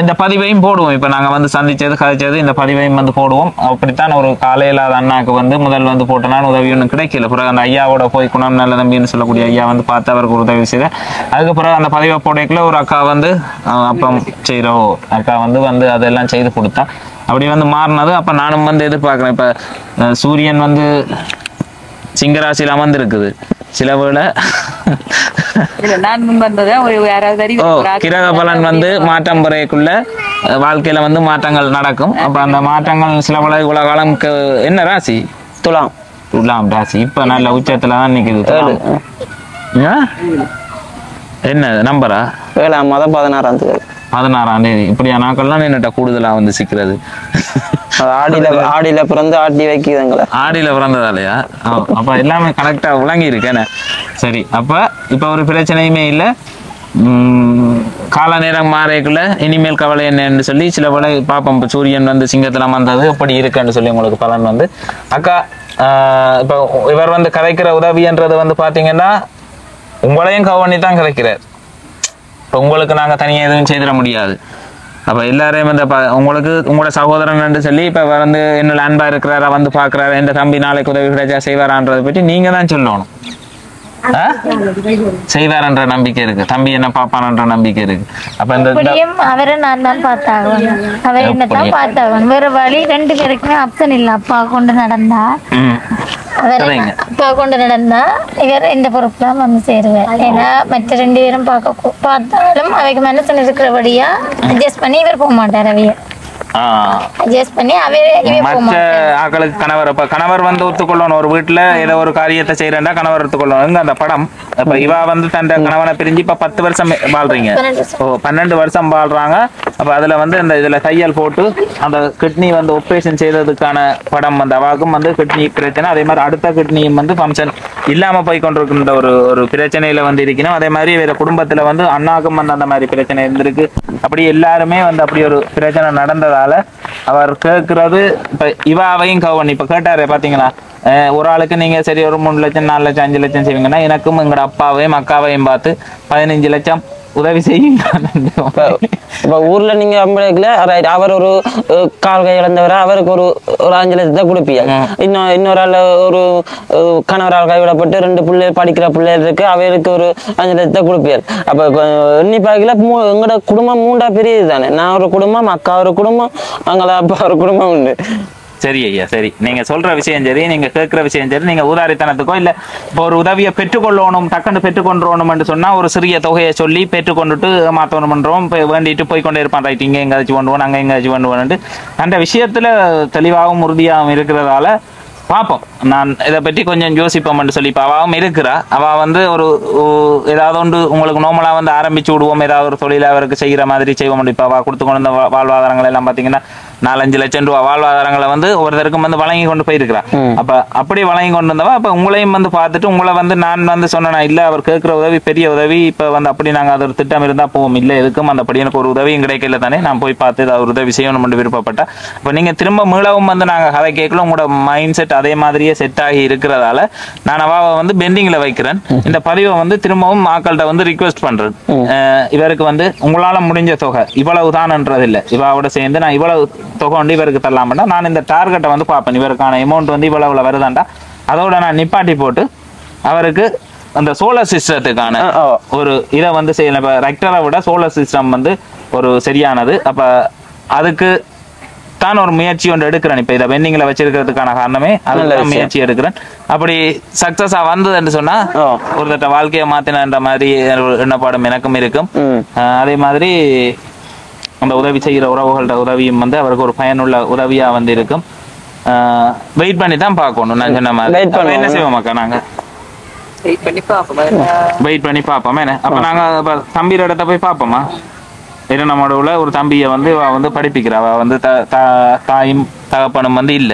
B: இந்த பதிவையும் போடுவோம். இப்ப நாங்க வந்து சந்திச்சது கதைச்சது இந்த பதிவையும் வந்து போடுவோம். அப்படித்தான் ஒரு காலையில்லாத அண்ணாக்கு வந்து முதல் வந்து போட்டனால உதவி ஒன்றும் கிடைக்கல. பிறகு அந்த ஐயாவோட போய் குணம் நல்ல தம்பின்னு சொல்லக்கூடிய ஐயா வந்து பார்த்து அவருக்கு ஒரு உதவி செய்த. அதுக்கு பிறகு அந்த பதிவை போடக்குள்ள ஒரு அக்கா வந்து அப்பம் செய்கிறோம் அக்கா வந்து அதெல்லாம் செய்து கொடுத்தா. அப்படி வந்து மாறினது. அப்ப நானும் வந்து எதிர்பார்க்கிறேன். இப்ப சூரியன் வந்து சிங்கராசியில் அமர்ந்திருக்குது. சில வேளை கிரக பலன் வந்து மாற்றம் பெறக்குள்ள வாழ்க்கையில வந்து மாற்றங்கள் நடக்கும். அப்ப அந்த மாற்றங்கள் சில வேளை இவ்வளவு காலம் என்ன ராசி? துலாம் ராசி. இப்ப நல்ல உச்சத்துலதான் நிக்குது. என்ன நம்பரா?
A: 7ஆம் மாதம் 16ஆம்
B: தேதி. இப்படியா நாக்கள்லாம் என்னட்ட கூடுதலா வந்து சிக்கிறது.
A: ஆடியில பிறந்து ஆட்டி வைக்குதுங்களா?
B: ஆடியில பிறந்ததாலையா? அப்ப எல்லாமே கரெக்டா விளங்கி இருக்கேன்னு. சரி, அப்ப இப்ப ஒரு பிரச்சனையுமே இல்லை. கால நேரம் மாறக்குள்ள இனிமேல் கவலை என்னன்னு சொல்லி சில வேளை பார்ப்போம். இப்போ சூரியன் வந்து சிங்கத்துல வந்தது எப்படி இருக்குன்னு சொல்லி உங்களுக்கு பலன் வந்து அக்கா. இப்ப இவர் வந்து கதைக்கிற உதவின்றது வந்து பாத்தீங்கன்னா உங்களையும் கவனி தான் கதைக்கிறார். இப்போ உங்களுக்கு நாங்க தனியாக எதுவும் செய்திட முடியாது. அப்ப எல்லாரையும் வந்து உங்களுக்கு உங்களோட சகோதரன் சொல்லி இப்ப வந்து என்னோட அன்பா இருக்கிறாரா வந்து பாக்குறாரு, எந்த தம்பி நாளைக்கு உதவி கிடைச்சா செய்வாரான்றதை பற்றி நீங்க தான் சொல்லணும். செய்வார்ன்ற நம்பிக்கை இருக்கு, தம்பி என்ன பாப்பான்ற நம்பிக்கை இருக்கு. அப்ப இந்த
C: அவரை நான் தான் பார்த்தாகணும், அவர் என்னதான் பார்த்தாகணும். வேற வழி 2 பேருக்குமே ஆப்ஷன் இல்லை. அப்பா கொண்டு நடந்தா அப்பா கொண்டு நடந்தா இவர் இந்த பொறுப்புல வந்து சேருவார். ஏன்னா மற்ற 2 பேரும் பார்த்தாலும் அவைக்கு மனசுல இருக்கிறபடியா அட்ஜஸ்ட் பண்ணி இவர் போக மாட்டார். அவைய அட்ஜஸ்ட் பண்ணி
B: மற்ற ஆக்களுக்கு கணவர் வந்து ஒத்துக்கொள்ளணும். ஒரு வீட்டுல ஏதோ ஒரு காரியத்தை செய்யறா கணவர் ஒத்துக்கொள்ளணும். அந்த படம் அப்ப இவா வந்து தன் கணவனை பிரிஞ்சு இப்ப 10 வருஷம் வாழ்றீங்க. 12 வருஷம் வாழ்றாங்க. அப்ப அதுல வந்து இந்த இதுல கையால் போட்டு அந்த கிட்னி வந்து ஆபரேஷன் செய்ததுக்கான படம் வந்து அவாக்கும் வந்து கிட்னி பிரச்சனை, அதே மாதிரி அடுத்த கிட்னியும் வந்து ஃபங்க்ஷன் இல்லாம போய் கொண்டிருக்கின்ற ஒரு பிரச்சனையில வந்து இருக்கணும். அதே மாதிரி வேற குடும்பத்துல வந்து அண்ணாக்கும் வந்து அந்த மாதிரி பிரச்சனை இருந்திருக்கு. அப்படி எல்லாருமே வந்து அப்படி ஒரு பிரச்சனை நடந்ததால அவர் கேட்கறது இப்ப இவாவையும் கவனி இப்ப கேட்டாரு பாத்தீங்களா, ஒரு ஆளுக்கு நீங்க சரி ஒரு 3 லட்சம் 4 லட்சம் 5 லட்சம் செய்வீங்கன்னா எனக்கும் எங்களோட அப்பாவையும் அக்காவையும் பார்த்து 15 லட்சம் உதவி செய்யுங்க.
A: இப்ப ஊர்ல நீங்க அவர் ஒரு கால் கை இழந்தவரை அவருக்கு ஒரு 5 லட்சத்தை கொடுப்பீங்க. இன்னொரு ஆள் ஒரு கணவரால் கைவிடப்பட்டு 2 பிள்ளை படிக்கிற பிள்ளைகள் இருக்கு, அவருக்கு ஒரு 5 லட்சத்தை கொடுப்பீங்க. அப்ப எண்ணி பார்க்கல எங்களோட குடும்பம் 3 பிரியுது தானே. நான் ஒரு குடும்பம், அக்கா ஒரு குடும்பம், எங்களோட அப்பா ஒரு குடும்பம் உண்டு.
B: சரி ஐயா, சரி, நீங்க சொல்ற விஷயம் சரி, நீங்க கேட்கிற விஷயம் சரி. நீங்க ஊதாரித்தனத்துக்கோ இல்ல இப்போ ஒரு உதவியை பெற்றுக்கொள்ளணும், டக்குன்னு பெற்றுக்கொண்டோணும்னு சொன்னா ஒரு சிறிய தொகையை சொல்லி பெற்றுக்கொண்டுட்டு மாத்தணும் பண்றோம், வேண்டிட்டு போய் கொண்டே இருப்பான். ரைட், இங்க எங்காச்சும் கொண்டு போவோம், அங்க எங்காச்சும் கொண்டு போகணுட்டு அந்த விஷயத்துல தெளிவாகவும் உறுதியாகவும் இருக்கிறதால பார்ப்போம். நான் இதை பற்றி கொஞ்சம் யோசிப்போம்னு சொல்லி இப்போ அவாவும் இருக்கிறா. அவள் வந்து ஒரு ஏதாவது ஒன்று உங்களுக்கு நோமலாக வந்து ஆரம்பிச்சு விடுவோம், ஏதாவது ஒரு தொழில் அவருக்கு செய்கிற மாதிரி செய்வோம். இப்போ அவள் கொடுத்து கொண்டு வந்த வாழ்வாதாரங்கள் எல்லாம் பார்த்தீங்கன்னா 4-5 லட்சம் ரூபா வாழ்வாதாரங்களை வந்து ஒருத்தருக்கும் வந்து வழங்கி கொண்டு போயிருக்கிறா. அப்ப அப்படி வழங்கி கொண்டு வந்தவா அப்ப உங்களையும் வந்து பார்த்துட்டு உங்களை வந்து நான் வந்து சொன்னேன் இல்ல அவர் கேட்கிற உதவி பெரிய உதவி, இப்ப வந்து அப்படி நாங்க அது ஒரு திட்டம் இருந்தா போவோம், இல்ல எதுக்கும் அந்த அப்படி எனக்கு ஒரு உதவியும் கிடைக்கல தானே, நான் போய் பார்த்து ஒரு உதவி செய்யணும் விருப்பப்பட்டா. இப்ப நீங்க திரும்ப மீளவும் வந்து நாங்க கதை கேட்கல, உங்களோட மைண்ட் செட் அதே மாதிரியே செட் ஆகி இருக்கிறதால நான் அவாவை வந்து பெண்டிங்ல வைக்கிறேன். இந்த பதிவை வந்து திரும்பவும் மக்கள்கிட்ட வந்து ரிக்வெஸ்ட் பண்றேன், இவருக்கு வந்து உங்களால முடிஞ்ச தொகை இவ்வளவு தான்ன்றது இல்லை, இவாவோட சேர்ந்து நான் இவ்வளவு தொகை வந்து இவருக்கு தரலாம்டா, நான் இந்த டார்கெட்டை வந்து பார்ப்பேன், இவருக்கான அமௌண்ட் வந்து இவ்வளவு வருதாண்டா, அதோட நான் நிப்பாட்டி போட்டு அவருக்கு அந்த சோலார் சிஸ்டத்துக்கான ஒரு இதை வந்து செய்யலாம். இப்போ ரெக்டரை விட சோலார் சிஸ்டம் வந்து ஒரு சரியானது. அப்ப அதுக்கு தான் ஒரு முயற்சி ஒன்று எடுக்கிறேன். இப்ப இதை பெண்டிங்ல வச்சிருக்கிறதுக்கான காரணமே அதுதான் முயற்சி எடுக்கிறேன். அப்படி சக்சஸா வந்ததுன்னு சொன்னா ஒரு தட்ட வாழ்க்கையை மாத்தினன்ற மாதிரி எண்ணப்பாடும் எனக்கும் இருக்கும். அதே மாதிரி அந்த உதவி செய்கிற உறவுகளோட உதவியும் வந்து அவருக்கு ஒரு பயனுள்ள உதவியா வந்து இருக்கும். வெயிட் பண்ணி தான் பார்க்கணும். நான் சொன்ன மாதிரி என்ன செய்வோம் அக்கா, நாங்க வெயிட் பண்ணி பார்ப்போம். என்ன அப்ப நாங்க தம்பியோட இடத்த போய் பார்ப்போமா, நம்மளோட உள்ள ஒரு தம்பியை வந்து வந்து படிப்பிக்கிறா, வந்து தாயும் தகப்பனும் வந்து இல்ல,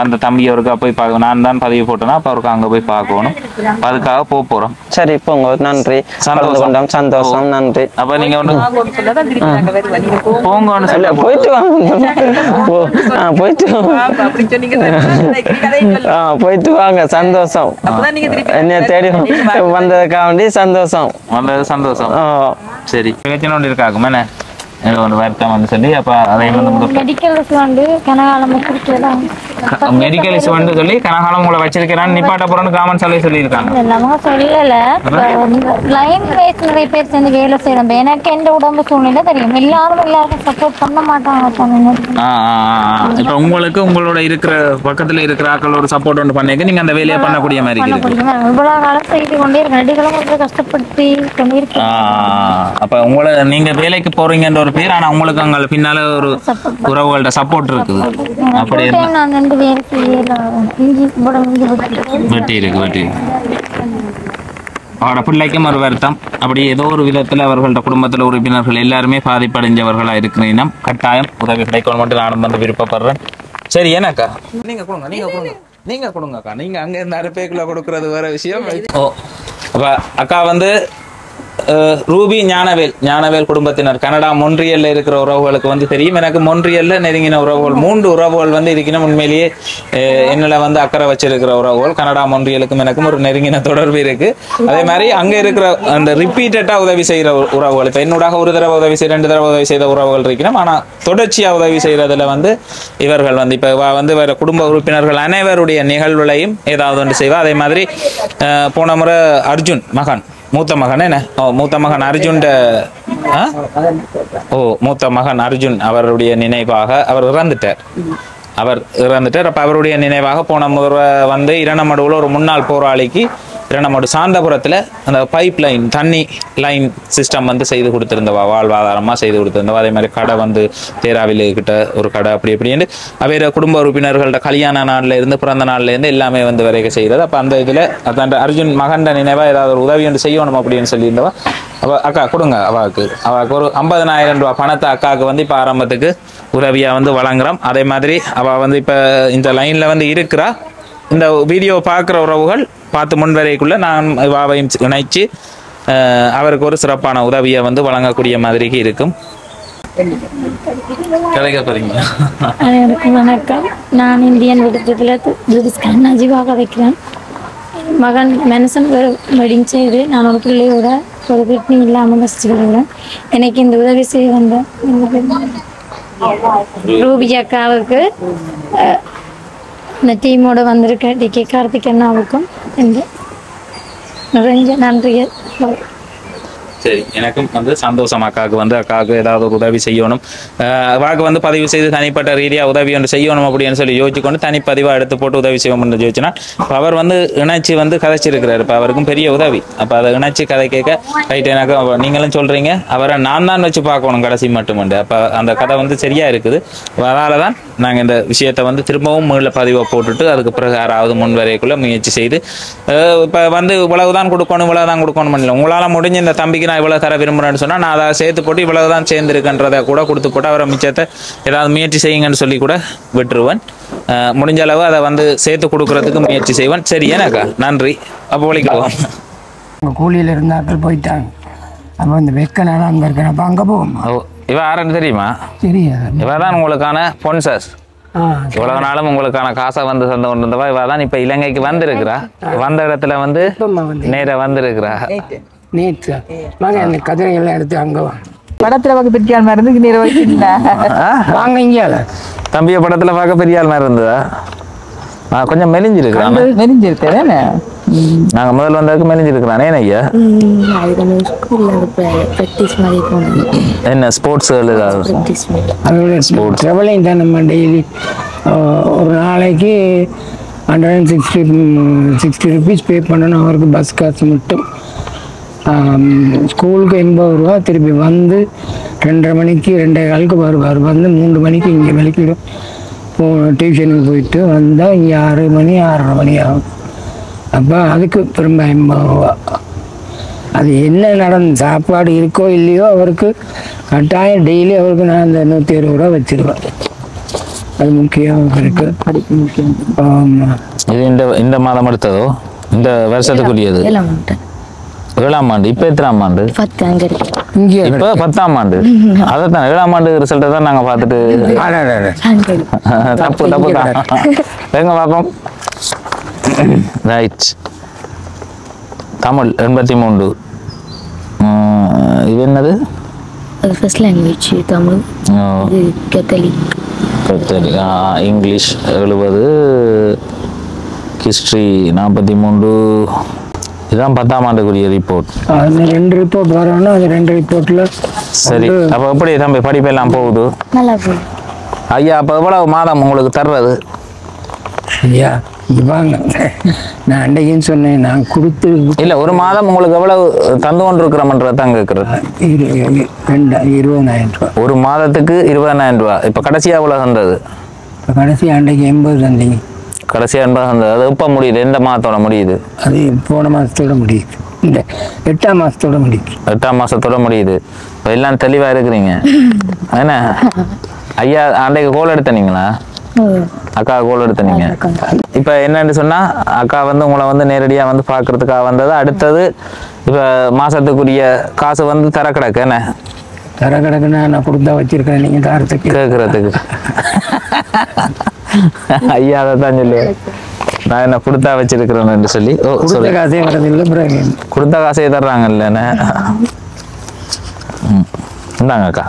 B: அந்த தம்பி அவருக்கா போய் பார்க்கணும். நான் தான் பதிவு போட்டேன்னா அப்ப அவருக்கு அங்க போய் பார்க்கணும், அதுக்காக போறோம்.
A: சரி போங்க, நன்றி, சந்தோஷம், நன்றி.
B: அப்ப நீங்க
A: போங்க, போயிட்டு போயிட்டு வாங்க, சந்தோஷம். என்ன தேடி வந்ததுக்காக வேண்டி சந்தோஷம்,
B: வந்தது சந்தோஷம். சரி, பிரச்சனை ஒன்று இருக்காகும் என்ன ஒரு வருத்தம் வந்து சொல்லி அப்ப அதை மெடிக்கல்ஸ் வந்து சொல்லி கனகாலம் உங்களை வச்சிருக்கிறான்னு நிப்பாட்ட போறோம்னு காமன் சொல்லி சொல்லியிருக்காங்க.
C: சொல்லல, லைன் வைஸ் நிறைய பேர் சேர்ந்து வேலை செய்யறோம். எனக்கு எந்த உடம்பு சூழ்நிலை தெரியும், எல்லாருக்கும் சப்போர்ட் பண்ண மாட்டாங்க.
B: இப்ப உங்களுக்கு உங்களோட இருக்கிற பக்கத்துல இருக்கிற ஆக்கள் ஒரு சப்போர்ட் ஒன்று பண்ணிக்க நீங்க அந்த வேலையை பண்ணக்கூடிய மாதிரி
C: இவ்வளவு காலம் செய்து கொண்டே இருக்க நடிகளும் கொஞ்சம் கஷ்டப்பட்டு கொண்டிருக்கேன்.
B: அப்ப உங்களை நீங்க வேலைக்கு போறீங்கன்ற ஒரு பேர், ஆனா உங்களுக்கு அங்க பின்னால ஒரு உறவுகளோட சப்போர்ட் இருக்குது. அப்படி வெட்டி இருக்கு அவரோட பிள்ளைக்கும் ஒரு வருத்தம். அப்படி ஏதோ ஒரு விதத்துல அவர்களோட குடும்பத்துல உறுப்பினர்கள் எல்லாருமே பாதிப்படைஞ்சவர்களா இருக்கிறீங்க, கட்டாயம் உதவி கிடைக்கணும் மட்டும் நானும் வந்து விருப்பப்படுறேன். சரி ஏன்னாக்கா நீங்க கொடுங்கக்கா, நீங்க அங்க இருந்து அரைப்பேக்குள்ள கொடுக்கறது வேற விஷயம். ஓ அப்ப அக்கா வந்து ரூபி ஞானவேல் குடும்பத்தினர் கனடா மொன்றியல்ல இருக்கிற உறவுகளுக்கு வந்து தெரியும். எனக்கு மொன்றியல்ல நெருங்கின உறவுகள் 3 உறவுகள் வந்து இருக்கணும். உண்மையிலேயே என்னல வந்து அக்கறை வச்சிருக்கிற உறவுகள் கனடா மொன்றியலுக்கும் எனக்கும் ஒரு நெருங்கின தொடர்பு இருக்கு. அதே மாதிரி அங்க இருக்கிற அந்த ரிப்பீட்டடா உதவி செய்யற உறவுகள், இப்ப என்னோட ஒரு தடவை உதவி செய்ய 2 தடவை உதவி செய்த உறவுகள் இருக்கணும். ஆனா தொடர்ச்சியா உதவி செய்யறதுல வந்து இவர்கள் வந்து இப்ப வந்து வேற குடும்ப உறுப்பினர்கள் அனைவருடைய நிகழ்வுகளையும் ஏதாவது ஒன்று செய்வா. அதே மாதிரி போன முறை அர்ஜுன் மகன் மூத்த மகன் என்ன மூத்த மகன் அர்ஜுன் மூத்த மகன் அர்ஜுன் அவருடைய நினைவாக அவர் இறந்துட்டார். அப்ப அவருடைய நினைவாக போன முறை வந்து இரணமடுவில் ஒரு முன்னாள் போராளிக்கு நம்மளோட சாந்தபுரத்தில் அந்த பைப் லைன் தண்ணி லைன் சிஸ்டம் வந்து செய்து கொடுத்துருந்தவா, வாழ்வாதாரமாக செய்து கொடுத்துருந்தவா. அதே மாதிரி கடை வந்து தேராவில் கிட்ட ஒரு கடை அப்படி இப்படின்னு வேறு குடும்ப உறுப்பினர்களோட கல்யாண நாளில் இருந்து பிறந்த நாளில் இருந்து எல்லாமே வந்து வரைக்கும் செய்கிறது. அப்போ அந்த இதில் அந்த அர்ஜுன் மகண்ட நினைவாக ஏதாவது ஒரு உதவி ஒன்று செய்யணும் அப்படின்னு சொல்லியிருந்தவா. அக்கா கொடுங்க, அவாவுக்கு ஒரு 50,000 ரூபா பணத்தை அக்காவுக்கு வந்து இப்போ ஆரம்பத்துக்கு உதவியாக வந்து வழங்குறோம். அதே மாதிரி அவள் வந்து இப்போ இந்த லைனில் வந்து இருக்கிறா. இந்த வீடியோ பார்க்குற உறவுகள் பார்த்து முன்வரைக்குள்ளே நான் வாவையும் இணைச்சு அவருக்கு ஒரு சிறப்பான உதவியை வந்து வழங்கக்கூடிய மாதிரிக்கு இருக்கும்.
C: அனைவருக்கும் வணக்கம். நான் இந்தியன் விடுதத்தில் நஜீவாக வைக்கிறேன். மகன் மனுஷன் வெடிங் செய்து நான் ஒரு பிள்ளையோட ஒரு கிட்னி இல்லாமல் வசிச்சுக்கிறேன். எனக்கு இந்த உதவி செய்ய வந்த ரூபி அக்காவுக்கு இந்த டீமோட வந்திருக்க டிகே கார்த்திக் அண்ணாவுக்கும் நிறைய நன்றியை.
B: சரி, எனக்கும் வந்து சந்தோஷம். அக்காவுக்கு ஏதாவது ஒரு உதவி செய்யணும். அவாவுக்கு வந்து பதிவு செய்து தனிப்பட்ட ரீதியாக உதவி ஒன்று செய்யணும் அப்படின்னு சொல்லி யோசிச்சுக்கொண்டு தனிப்பதிவாக எடுத்து போட்டு உதவி செய்வோம்னு யோசிச்சுனா அவர் வந்து இணைச்சி வந்து கதைச்சிருக்கிறார். இப்போ அவருக்கும் பெரிய உதவி. அப்போ அதை இணைச்சி கதை கேட்க ரைட். எனக்கு நீங்களும் சொல்கிறீங்க அவரை நான் தான் வச்சு பார்க்கணும் கடைசி மட்டுமண்டு. அப்போ அந்த கதை வந்து சரியாக இருக்குது. அதனால தான் நாங்கள் இந்த விஷயத்தை வந்து திரும்பவும் மீள பதிவை போட்டுட்டு அதுக்கு பிறகு யாராவது முன்வரைக்குள்ளே முயற்சி செய்து இப்போ வந்து இவ்வளவுதான் கொடுக்கணும் இல்லை. உங்களால் முடிஞ்ச இந்த தம்பிக்கு நான் இவ்வளோ தர விரும்புகிறேன்னு சொன்னால் நான் அதை சேர்த்து போட்டு இவ்வளவுதான் சேர்ந்துருக்குன்றதை கூட கொடுத்து போட்டு அவரை மிச்சத்தை ஏதாவது முயற்சி செய்யுங்கன்னு சொல்லி கூட விட்டுருவேன். முடிஞ்ச அளவு அதை வந்து சேர்த்து கொடுக்கறதுக்கு முயற்சி செய்வேன். சரி எனக்கா நன்றி. அப்போ ஒழிக்கலாம்.
E: உங்கள் கூலியில் இருந்தாக்கள் போயிட்டாங்க. அப்போ இந்த வெக்க நாள் அங்கே இருக்கேன். அப்போ அங்கே போவோம்.
B: இவ யாருன்னு தெரியுமா?
E: தெரியாது.
B: இவ தான் உங்களுக்கான ஸ்பான்சர்ஸ். இவ்வளவு நாளும் உங்களுக்கான காசை வந்து சொந்த கொண்டு வந்தவா இவ தான். இப்போ இலங்கைக்கு வந்திருக்கிறா. வந்த இடத்துல வந்து நேர வந்திருக்கிறா.
E: நேற்று மகன் அந்த கதிரையெல்லாம் எடுத்து அங்கே
D: படத்துல பார்க்க பெரிய ஆள் மாதிரி இருந்து
E: வாங்க இங்கேயால
B: தம்பிய படத்துல பார்க்க பெரிய ஆள் மாதிரி இருந்ததா? கொஞ்சம் மெலிஞ்சிருக்கிறான்.
D: மெலிஞ்சிருக்கேன்.
B: நாங்க முதல்ல வந்ததுக்கு மெலிஞ்சிருக்கிறானே ஐயா. என்ன ஸ்போர்ட்ஸ்
E: அதோட ட்ராவலிங் தான் நம்ம டெய்லி ஒரு நாளைக்கு 160 ருபீஸ் பே பண்ணணும் அவருக்கு. பஸ் காசு மட்டும். ஸ்கூலுக்கு 80 ரூபா. திருப்பி வந்து 2:30 மணிக்கு 2:15 வருவார். வந்து 3 மணிக்கு இங்கே வெளிக்கிடும். டியூஷனுக்கு போயிட்டு வந்தால் இங்கே 6 மணி 6:30 மணி ஆகும். அப்போ அதுக்கு திரும்ப 80 ரூபா. அது என்ன சாப்பாடு இருக்கோ இல்லையோ அவருக்கு கட்டாயம் டெய்லி அவருக்கு நான் அந்த 160 ரூபா வச்சிருவேன். அது முக்கியம் அவருக்கு. படிப்பு முக்கியம். ஆமாம்.
B: இது இந்த மாதம் எடுத்ததோ இந்த வருஷத்துக்குரியது 7ஆம் ஆண்டு. இப்போ எத்தனாம் ஆண்டு?
E: இங்கே
B: இப்போ 10ஆம் ஆண்டு. அதைத்தான் 7ஆம் ஆண்டு ரிசல்ட்டை தான் நாங்கள் பார்த்துட்டு தப்பு தான் எங்க பார்ப்போம். ரைட். தமிழ் 83. இது என்னது?
C: First language Tamil. Catholic.
B: English 70. History 43. இதுதான் 10ஆம் ஆண்டுக்குரிய ரிப்போர்ட்.
E: அது 2 ரிப்போர்ட் வரணும். அது 2 ரிப்போர்ட்ல
B: சரி. அப்போ எப்படி தம்பி படிப்பெல்லாம் போகுது?
C: நல்லா போகுது
B: ஐயா. அப்போ எவ்வளவு மாதம் உங்களுக்கு தர்றது?
E: ஐயா வாங்க, நான் அன்றைக்குன்னு சொன்னேன். நான் கொடுத்து
B: இல்லை, ஒரு மாதம் உங்களுக்கு எவ்வளவு தந்து கொண்டு இருக்கிறோம்ன்றத தான் கேட்குறது.
E: 20,000 ரூபா.
B: ஒரு மாதத்துக்கு 20,000 ரூபா. இப்போ கடைசியாக எவ்வளோ தந்தது?
E: கடைசி அன்றைக்கு 80 தந்தீங்க.
B: கடைசியாக 80 தந்தது. அது எப்போ முடியுது? எந்த மாதத்தோட முடியுது?
E: அது போன மாதத்தோட முடியுது. இந்த 8ஆம் மாதத்தோட முடியுது.
B: 8ஆம் மாதத்தோட முடியுது. இப்போ எல்லாம் தெளிவாக இருக்கிறீங்க என்ன ஐயா? அன்றைக்கு கோல் எடுத்தனீங்களா? அக்கா கோல் எடுத்தனீங்க. இப்போ என்னன்னு சொன்னால் அக்கா வந்து உங்களை வந்து நேரடியாக வந்து பார்க்கறதுக்காக வந்தது. அடுத்தது இப்போ மாதத்துக்குரிய காசு வந்து தர கிடக்கு. என்ன
E: தர கிடக்குன்னா நான் கொடுத்தா வச்சிருக்கேன். நீங்கள் தாரத்துக்கு
B: கேட்குறதுக்கு ஐயா அதை தான் சொல்லுவேன். நான் என்ன கொடுத்தா வச்சிருக்கிறேன்னு சொல்லி.
E: கொடுத்த காசே வரதில்லை.
B: கொடுத்த காசே தர்றாங்கல்ல. என்ன இந்தாங்க அக்கா.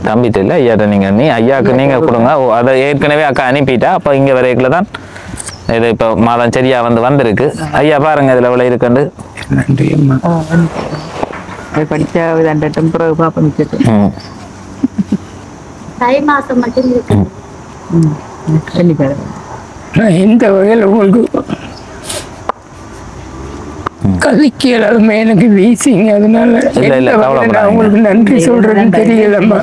B: தம்பிட்டு இல்லை ஐயாட்ட நீ ஐயாவுக்கு நீங்க கொடுங்க. அதை ஏற்கனவே அக்கா அனுப்பிட்டா. அப்போ இங்கே வரைக்குள்ள தான் இது இப்போ மாதம் சரியா வந்திருக்கு. ஐயா பாருங்க இதில் எவ்வளோ இருக்குண்டு.
E: நன்றி அம்மா.
D: படிச்சா பிறகு பாப்பா
C: மாசம் மட்டும் இருக்கு.
E: இந்த வகையில் உங்களுக்கு கதைக்கலாமே எனக்கு வீசிங்க, அதனால
B: இல்ல,
E: எந்த வகையில
B: கவலைப்படாதீங்க.
E: நான் உங்களுக்கு நன்றி சொல்றேன்னு தெரியலம்மா.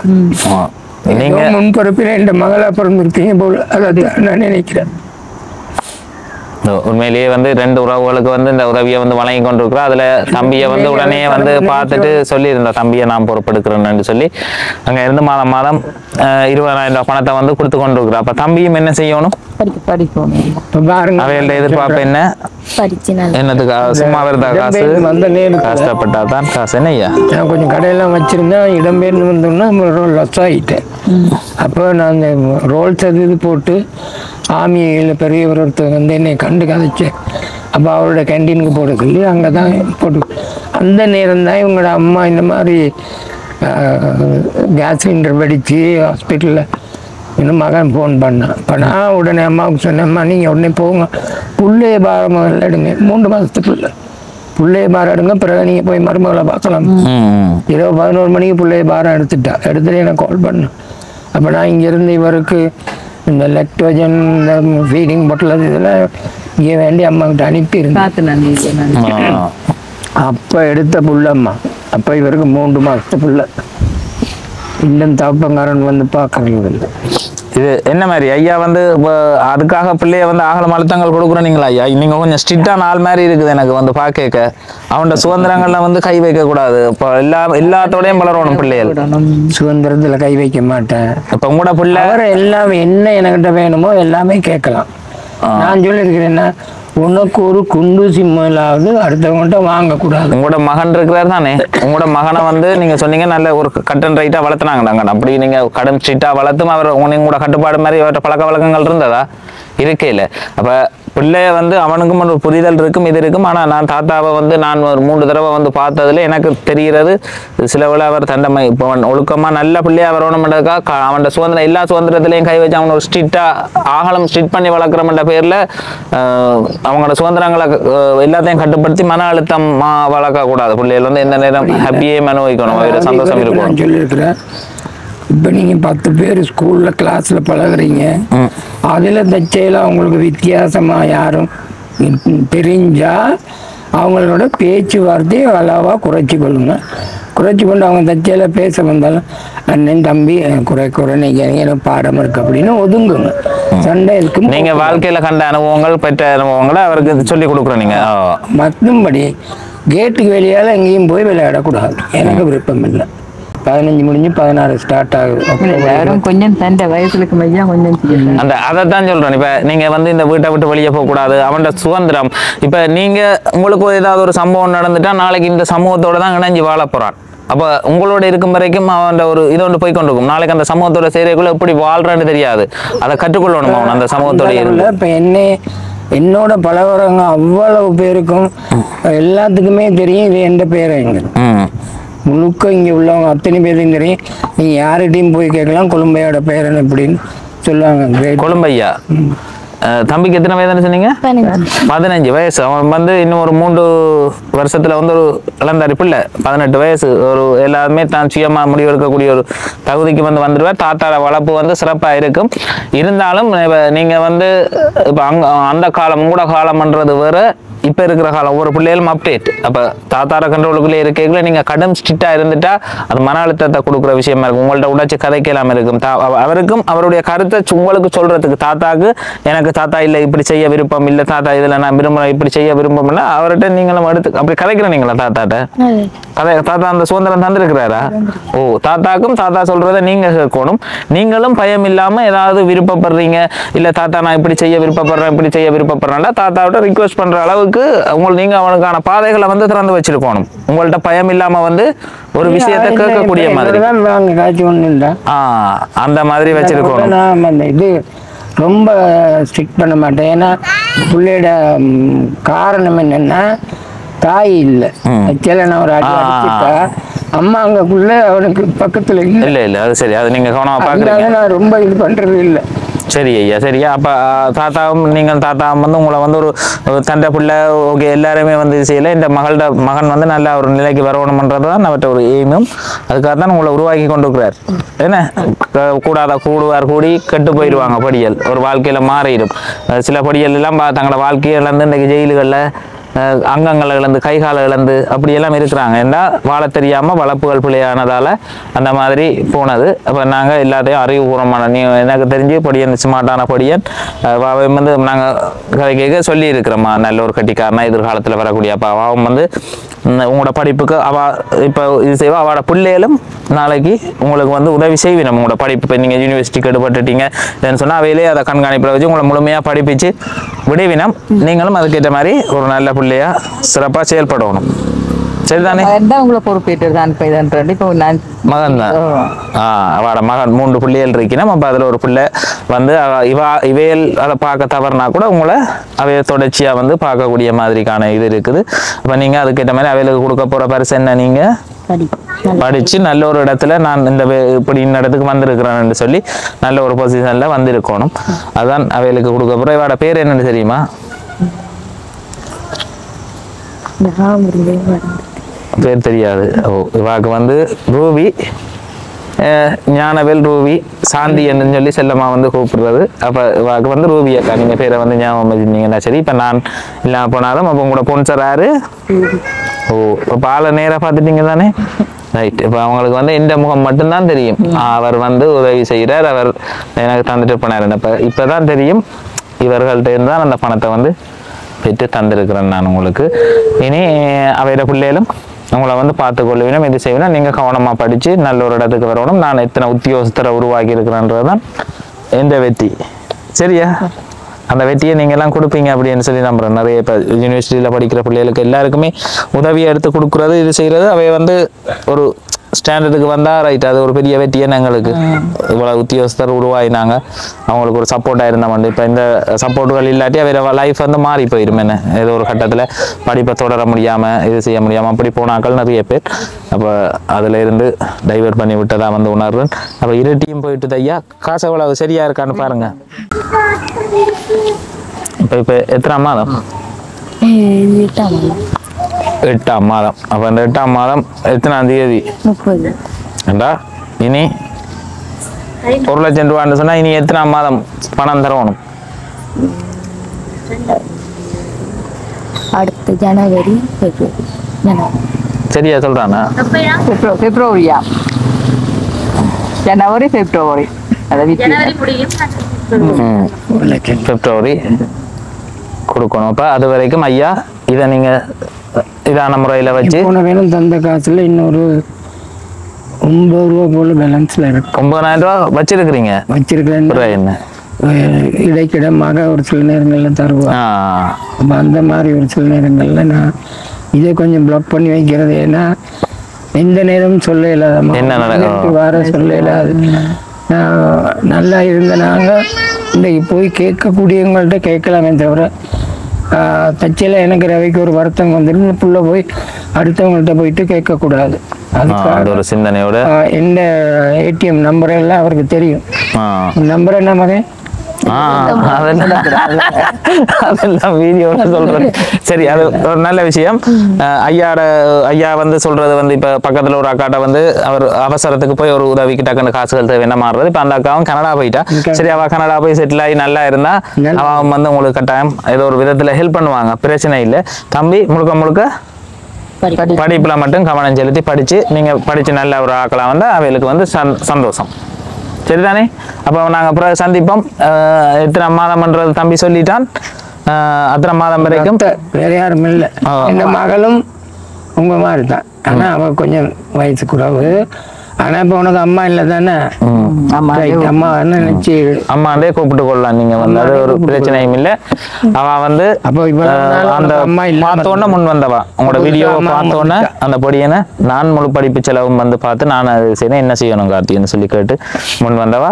B: நீங்க
E: முன்பொறுப்பில் என் மகளா பிறந்திருக்கீங்க போல, அதான் நான் நினைக்கிறேன்.
B: உண்மையிலேயே வந்து 2 உறவுகளுக்கு வந்து இந்த உதவியை வந்து வழங்கி கொண்டிருக்கிறோம். அதுல தம்பியை வந்து உடனே வந்து பார்த்துட்டு சொல்லியிருந்தா தம்பியை நான் பொறுப்பெடுக்கிறேன்னு சொல்லி அங்க இருந்து மாதம் 20,000 ரூபாய் பணத்தை வந்து கொடுத்து கொண்டிருக்கிறோம். அப்ப தம்பியும் என்ன செய்யணும்?
D: படிக்கணும்.
E: இப்ப பாருங்க,
B: அவையோட எதிர்பார்ப்பு என்ன? என்னத்துக்கு சும்மா வருதா காசு?
E: வந்த நேரத்துல
B: கஷ்டப்பட்டா தான் காசு. என்ன ஐயா,
E: நான் கொஞ்சம் கடையெல்லாம் வச்சிருந்தேன், இடம்பெயர்ந்து வந்தோம்னா லொஸ் ஆகிட்டேன். அப்போ நான் அந்த ரோல்ஸ் இது போட்டு ஆர்மியில் பெரியவர் ஒருத்தர் வந்து என்னை கண்டு கதைச்சேன். அப்போ அவரோட கேன்டீனுக்கு போட சொல்லி அங்கே தான் போட்டு, அந்த நேரம் தான் இவங்களோட அம்மா இந்த மாதிரி கேஸ் சிலிண்டர் வெடித்து ஹாஸ்பிட்டலில் இன்னும் மகன் ஃபோன் பண்ணான். இப்போ நான் உடனே அம்மாவுக்கு சொன்னேம்மா நீங்கள் உடனே போங்க, புள்ளைய பாரம் எடுங்க, 3 மாதத்துக்குள்ள புள்ளைய பாரம் எடுங்க, பிறகு நீங்கள் போய் மருமகளை பார்க்கலாம். இரவு 11 மணிக்கு பிள்ளைய பாரம் எடுத்துட்டு எனக்கு கால் பண்ணேன். அப்போ நான் இங்கேருந்து இவருக்கு இந்த லெக்டோஜன், இந்த ஃபீடிங் பொட்டல் இதெல்லாம் இங்கே வேண்டி அம்மாக்கிட்ட அனுப்பியிருந்தேன். அப்போ எடுத்த புள்ளம்மா, அப்போ இவருக்கு 3 மாதத்து புள்ள. இன்னும் தப்பங்காரன் வந்து பார்க்கறது.
B: இது என்ன மாதிரி ஐயா வந்து அதுக்காக பிள்ளைய வந்து ஆகலம் அழுத்தங்கள் கொடுக்குறீங்களா ஐயா? நீங்க கொஞ்சம் ஸ்ட்ரிக்டான ஆள் மாதிரி இருக்குது எனக்கு வந்து பார்க்க. அவனோட சுதந்திரங்கள்ல வந்து கை வைக்க கூடாது. இப்போ எல்லாத்தோடையும் வளரணும் பிள்ளைகள்.
E: சுதந்திரத்துல கை வைக்க மாட்டேன்.
B: இப்ப உங்களோட பிள்ளை
E: எல்லாம் என்ன என்கிட்ட வேணுமோ எல்லாமே கேட்கலாம். நான் சொல்லியிருக்கிறேன்னா, உனக்கு ஒரு குண்டு சிம்மலாவது அடுத்தவங்கள்ட்ட வாங்கக்கூடாது.
B: உங்களோட மகன் இருக்கிறார் தானே, உங்களோட மகனை வந்து நீங்க சொன்னீங்க நல்ல ஒரு கட் அண்ட் ரைட்டா வளர்த்துனாங்க. அப்படி நீங்க கடன் ஸ்ட்ரிக்டா வளர்த்தும் அவர் உங்களோட கட்டுப்பாடு மாதிரி அவர்கிட்ட பழக்க வழக்கங்கள் இருந்ததா? இருக்கே இல்லை. அப்ப பிள்ளைய வந்து அவனுக்கும் ஒரு புரிதல் இருக்கும், இது இருக்கும். ஆனா நான் தாத்தாவை வந்து நான் ஒரு 3 தடவை வந்து பார்த்ததுல எனக்கு தெரிகிறது சில வேளை அவர் தண்டமை இப்போ ஒழுக்கமா நல்ல பிள்ளையா வரணும்ன்றதுக்காக அவனோட சுதந்திரம் எல்லா சுதந்திரத்திலையும் கை வச்சு அவனை ஒரு ஸ்ட்ரிக்டா ஆகலம் ஸ்ட்ரிக்ட் பண்ணி வளர்க்குறோம்ன்ற பேர்ல அவங்களோட சுதந்திரங்களை எல்லாத்தையும் கட்டுப்படுத்தி மன அழுத்தம் வளர்க்க கூடாது. பிள்ளைகள் வந்து எந்த நேரம் ஹாப்பியே அனுபவிக்கணும், அவரோட சந்தோஷம் இருக்கும்.
E: சொல்லியிருக்கிறேன். இப்போ நீங்கள் 10 பேர் ஸ்கூலில் கிளாஸில் பழகுறீங்க, அதில் தச்சையில் அவங்களுக்கு வித்தியாசமாக யாரும் தெரிஞ்சால் அவங்களோட பேச்சுவார்த்தையை அளவாக குறைச்சி கொள்ளுங்க. குறைச்சி கொண்டு அவங்க தச்சையில் பேச வந்தாலும் அண்ணன் தம்பி குறை நீங்கள் பாடம் இருக்கு அப்படின்னு ஒதுங்குங்க. சண்டை இருக்கும்.
B: நீங்கள் வாழ்க்கையில் கண்ட அனுபவங்கள் பெற்ற அனுபவங்களை அவருக்கு சொல்லி கொடுக்குறோம். நீங்கள்
E: மற்றும்படி கேட்டுக்கு வெளியால் எங்கேயும் போய் விளையாடக்கூடாது. எனக்கு விருப்பம் இல்லை. 15 முடிஞ்சு 16 ஸ்டார்ட் ஆகும்.
D: கொஞ்சம் தண்டை வயசுக்கு மையா கொஞ்சம்
B: அந்த அதைத்தான் சொல்றேன். இப்ப நீங்க வந்து இந்த வீட்டை விட்டு வெளியே போக கூடாது, அவனோட சுதந்திரம். இப்ப நீங்க உங்களுக்கு ஏதாவது ஒரு சம்பவம் நடந்துட்டா நாளைக்கு இந்த சமூகத்தோட தான் இணைஞ்சு வாழ போறான். அப்ப உங்களோட இருக்கும் வரைக்கும் அவன் ஒரு இது ஒன்று போய் கொண்டிருக்கும். நாளைக்கு அந்த சமூகத்தோட சேரைக்குள்ள எப்படி வாழ்றான்னு தெரியாது. அதை கற்றுக்கொள்ளணும் அவன் அந்த சமூகத்தோட இருந்து.
E: இப்ப என்னோட பலவரங்க அவ்வளவு பேருக்கும் எல்லாத்துக்குமே தெரியும் இது எந்த பேருங்க. முழுக்க இங்கே உள்ளவங்க அத்தனை பேரையும் தெரியும். நீங்கள் யார்கிட்டையும் போய் கேட்கலாம், கொழும்பையோட பேரன் அப்படின்னு சொல்லுவாங்க.
B: கொழும்பையா தம்பிக்கு எத்தனை வயதுன்னு சொன்னீங்க? 15 வயசு. அவன் வந்து இன்னும் ஒரு 3 வருஷத்துல வந்து ஒரு இளந்தாரி பிள்ளை. 18 வயசு. ஒரு எல்லாருமே தான் சுயமா முடிவெடுக்கக்கூடிய ஒரு தகுதிக்கு வந்து வந்துடுவார். தாத்தாட வளர்ப்பு வந்து சிறப்பா இருக்கும். இருந்தாலும் நீங்க வந்து இப்ப அந்த காலம் கூட காலம்ன்றது வேற, இப்ப இருக்கிற காலம் ஒவ்வொரு பிள்ளைகளும் அப்டேட். அப்ப தாத்தார கண்ட்ரோலுக்குள்ளே இருக்கீங்களா, நீங்க கடன் ஸ்ட்ரிக்டா இருந்துட்டா அது மன அழுத்தத்தை கொடுக்குற விஷயமா இருக்கும். உங்கள்ட்ட உடைச்சு கதைக்கலாம் இருக்கும். அவருக்கும் அவருடைய கருத்தை உங்களுக்கு சொல்றதுக்கு, தாத்தாக்கு எனக்கு தாத்தா இல்லை இப்படி செய்ய விருப்பம் இல்லை, தாத்தா இதுல நான் விரும்புறேன் இப்படி செய்ய விருப்பம் இல்லை, அவர்கிட்ட நீங்களும் எடுத்து அப்படி கதைக்கிறீங்களா தாத்தாட்ட? தாத்தா அந்த சுதந்திரம் தந்திருக்கிறாரா? ஓ, தாத்தாக்கும் தாத்தா சொல்றதை நீங்க கேட்கணும். நீங்களும் பயம் இல்லாம ஏதாவது விருப்பப்படுறீங்க, இல்ல தாத்தா நான் இப்படி செய்ய விருப்பப்படுறேன் இப்படி செய்ய விருப்பப்படுறேன்டா தாத்தாவிட்ட ரிக்வெஸ்ட் பண்ற அளவுக்கு நீங்க அவனுக்கான பாதைகளை வந்து திறந்து வச்சிருக்கணும். உங்கள்ட்ட பயம் இல்லாம வந்து ஒரு விஷயத்தை கேட்கக்கூடிய மாதிரி அந்த மாதிரி வச்சிருக்கணும்.
E: இது ரொம்ப ஸ்ட்ரிக்ட் பண்ண மாட்டேன். ஏன்னா பிள்ளையோட காரணம் என்னன்னா, தாய் இல்லை. நான் ஒரு அடி அடிச்சுட்டா அம்மா அங்கக்குள்ள அவனுக்கு பக்கத்துல
B: இல்ல அது சரி. அது நீங்க கவனமா பாக்குறீங்க.
E: நான் ரொம்ப இது பண்றது இல்லை.
B: சரி ஐயா, சரியா. அப்போ தாத்தாவும் நீங்கள் தாத்தாவும் வந்து உங்களை வந்து ஒரு தண்டை பிள்ளை ஓகே எல்லாருமே வந்து செய்யலை. இந்த மகன் வந்து நல்ல ஒரு நிலைக்கு வரணும்ன்றது தான் அவர்கிட்ட ஒரு எய்மும். அதுக்காக தான் உங்களை உருவாக்கி கொண்டு இருக்கிறார். என்ன கூடி கெட்டு போயிடுவாங்க படியல். ஒரு வாழ்க்கையில் மாறிடும். சில படியல் எல்லாம் தங்களோட வாழ்க்கையை இழந்து இன்றைக்கு ஜெயில்களில் அங்கங்களை இழந்து கைகால இழந்து அப்படி எல்லாம் இருக்கிறாங்க. ஏன்னா வாழ தெரியாம வளர்ப்புகள் பிள்ளையானதால அந்த மாதிரி போனது. அப்ப நாங்க எல்லாத்தையும் அறிவுபூர்வமான நீ எனக்கு தெரிஞ்சு பொடியன் ஸ்மார்ட்டான பொடியன் வந்து நாங்க கதை கேட்க சொல்லி இருக்கிறோம்மா, நல்ல ஒரு கட்டிக்காரனா எதிர்காலத்துல வரக்கூடிய. அப்ப அவன் வந்து உங்களோட படிப்புக்கு அவ இப்போ இது செய்வா, அவளோட பிள்ளைகளும் நாளைக்கு உங்களுக்கு வந்து உதவி செய்வேன். உங்களோட படிப்பு இப்போ நீங்கள் யூனிவர்சிட்டிக்கு எடுபட்டுட்டீங்க சொன்னால் அவையிலே அதை கண்காணிப்பில் வச்சு உங்களை முழுமையாக படிப்பிச்சு விடுவினம். நீங்களும் அதுக்கேற்ற மாதிரி ஒரு நல்ல பிள்ளையா சிறப்பாக செயல்படணும். சரிதானே?
D: உங்களை பொறுப்பேற்று தான் இப்போ நான்
B: மகன் தான். அவட மகன் 3 பிள்ளைகள் இருக்கணும். அப்போ அதில் ஒரு பிள்ளை வந்து இவையல் அதை பார்க்க தவறுனா கூட உங்களை அவைய தொடர்ச்சியாக வந்து பார்க்கக்கூடிய மாதிரிக்கான இது இருக்குது. அப்போ நீங்கள் அதுக்கேற்ற மாதிரி அவைகளுக்கு கொடுக்க போகிற பரிசு என்ன, நீங்கள் படித்து நல்ல ஒரு இடத்துல நான் இப்படி இந்த இடத்துக்கு வந்திருக்கிறேன்னு சொல்லி நல்ல ஒரு பொசிஷனில் வந்திருக்கணும். அதுதான் அவைகளுக்கு கொடுக்க போகிற. இவட பேர் என்னன்னு தெரியுமா? பேர் தெரியாது. இவாக்கு வந்து ரூபி, ஞானவேல், ரூபி, சாந்தி என்று சொல்லி செல்லமா வந்து கூப்பிடுறது. அப்போ இவாக்கு வந்து ரூபி அக்கா. நீங்கள் பேரை வந்து ஞாபகம் வச்சுருந்தீங்கன்னா சரி. இப்போ நான் இல்லாமல் போனாலும் அப்போ உங்களோட பொன்சர் யாரு? இப்போ ஆளை நேராக பார்த்துட்டீங்க தானே? ரைட். இப்போ அவங்களுக்கு வந்து இந்த முகம் மட்டும்தான் தெரியும். அவர் வந்து உதவி செய்கிறார், அவர் எனக்கு தந்துட்டு போனார். இப்போ தான் தெரியும் இவர்கள்ட்ட இருந்தால் அந்த பணத்தை வந்து பெற்று தந்திருக்கிறேன் நான் உங்களுக்கு. இனி அவையோட பிள்ளைகளும் உங்களை வந்து பார்த்து கொள்ளுவினும் இது செய்யணும். நீங்கள் கவனமாக படித்து நல்ல ஒரு இடத்துக்கு வரணும். நான் எத்தனை உத்தியோகஸ்தரை உருவாக்கி இருக்கிறேன்றது தான் எந்த வெற்றி. சரியா? அந்த வெற்றியை நீங்கள்லாம் கொடுப்பீங்க அப்படின்னு சொல்லி நம்புறேன். நிறைய இப்போ யூனிவர்சிட்டியில் படிக்கிற பிள்ளைகளுக்கு எல்லாருக்குமே உதவியை எடுத்து கொடுக்குறது இது செய்கிறது அவை வந்து ஒரு ஸ்டாண்டர்டுக்கு வந்தால் ரைட். அது ஒரு பெரிய வெற்றியான எங்களுக்கு. இவ்வளோ உத்தியோகஸ்தர் உருவாயினாங்க, அவங்களுக்கு ஒரு சப்போர்ட்டாக இருந்தவன். இப்போ இந்த சப்போர்ட்டுகள் இல்லாட்டி வேற லைஃப் வந்து மாறி போயிடும். என்ன ஏதோ ஒரு கட்டத்தில் படிப்பை தொடர முடியாமல் இது செய்ய முடியாமல் அப்படி போனாக்கள் நிறைய பேர். அப்போ அதில் இருந்து டைவர்ட் பண்ணி விட்டதாக வந்து உணர்றேன். அப்போ இருட்டியும் போயிட்டு ஐயா, காசு எவ்வளவு சரியா இருக்கான்னு பாருங்க. இப்போ எத்தனை மாதம்? 8ஆம் மாதம். அப்போ அந்த 8ஆம் மாதம் எத்தனாம் தேதி?
C: 30.
B: ஏண்டா இனி 1 லட்சம் ரூபான்னு சொன்னா இனி எத்தனாம் மாதம் பணம் தரணும்?
C: அடுத்த ஜனவரி,
B: சரியா சொல்றானா?
D: பிப்ரவரியா? ஜனவரி பிப்ரவரி
B: பிப்ரவரி கொடுக்கணும். அப்போ அது வரைக்கும் ஐயா இதை நீங்கள் இதான முறையில் வச்சு
E: வேணும் தந்த காசுல இன்னொரு 9 ரூபா போல பேலன்ஸ்ல இருக்கு.
B: 9,000 ரூபா வச்சிருக்கிறீங்க?
E: வச்சிருக்கிறேன்.
B: என்ன
E: இடைக்கிடமாக ஒரு சில நேரங்கள்ல தருவா. அப்ப அந்த மாதிரி ஒரு சில நேரங்கள்ல நான் இதை கொஞ்சம் பிளாக் பண்ணி வைக்கிறது. ஏன்னா எந்த நேரமும் சொல்ல இல்லாத
B: என்ன நடக்கும்
E: வர சொல்ல இல்லாது. நல்லா இருந்த நாங்க இன்றைக்கு போய் கேட்கக்கூடியவங்கள்ட்ட கேட்கலாமே தவிர தச்சையில் எனக்கு ரவைக்கு ஒரு வருத்தம் வந்துடும் புள்ள போய் அடுத்தவங்கள்ட்ட போயிட்டு கேட்கக்கூடாது. அதுக்காக ஒரு சிந்தனையோட எந்த ஏடிஎம் நம்பர் எல்லாம் அவருக்கு தெரியும். நம்பர் என்ன மகன்? அதெல்லாம் வீடியோல சொல்றேன். சரி, அது ஒரு நல்ல விஷயம். ஐயா வந்து சொல்றது வந்து இப்ப பக்கத்துல ஒரு அக்காட்ட வந்து அவர் அவசரத்துக்கு போய் ஒரு உதவிக்கு டக்குன்னு காசுகள் தேவை என்ன மாறுறது. இப்ப அந்த அக்காவும் கனடா போயிட்டா. சரி, அவ கனடா போய் செட்டில் ஆகி நல்லா இருந்தா அவன் வந்து உங்களுக்கு கட்டாயம் ஏதோ ஒரு விதத்துல ஹெல்ப் பண்ணுவாங்க. பிரச்சனை இல்லை. தம்பி முழுக்க முழுக்க படிப்புல மட்டும் கவனம் செலுத்தி படிச்சு நீங்க படிச்சு நல்ல ஒரு ஆக்கலாம் வந்து அவைகளுக்கு வந்து சந்தோஷம். சரிதானே? அப்போ நாங்கள் அப்புறம் சந்திப்போம். எத்தனை மாதம்ன்றது தம்பி சொல்லிட்டான். அத்தனை மாதம் வரைக்கும் வேற யாரும் இல்லை. எந்த மகளும் உங்க மாதிரி தான். ஆனா அவ கொஞ்சம் வயசு குறைவு. ஆனா இப்ப உனக்கு அம்மா இல்லை தானே? அம்மா நினைச்சு
B: அம்மாண்டே கூப்பிட்டு கொள்ளலாம். நீங்க வந்து அது ஒரு பிரச்சனையும் இல்லை. அவ வந்து
E: அப்போ
B: அந்த பார்த்தோன்னே முன் வந்தவா. உங்களோட வீடியோ பார்த்தோன்னே அந்த பொடியனை நான் முழு படிப்பு செலவும் வந்து பார்த்து நான் அது செய்யணும் என்ன செய்யணும் கார்த்தின்னு சொல்லி கேட்டு முன் வந்தவா.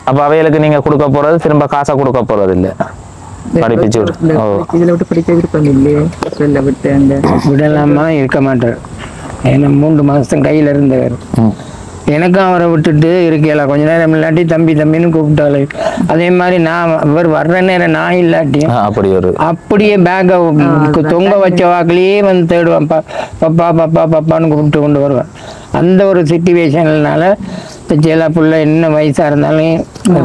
B: அப்ப அவைகளுக்கு நீங்க கொடுக்க போறது திரும்ப காசை கொடுக்க போறது இல்லை. படிப்பிச்சு
D: இதுல விட்டு படிக்க விருப்பம் இல்லையே
E: விடலாமா? இருக்க மாட்டார். ஏன்னா 3 மாசம் கையில இருந்தவர். எனக்கும் அவரை விட்டுட்டு இருக்கல கொஞ்ச நேரம் இல்லாட்டி தம்பி தம்பின்னு கூப்பிட்டாலே. அதே மாதிரி நான் இவர் வர்ற நேரம் நான் இல்லாட்டியும் அப்படியே பேக்கை தொங்க வச்ச வாக்கிலேயே வந்து தேடுவேன். பப்பா பப்பா பப்பான்னு கூப்பிட்டு கொண்டு வருவேன். அந்த ஒரு சிச்சுவேஷன்னால சில புள்ள என்ன வயசா இருந்தாலும்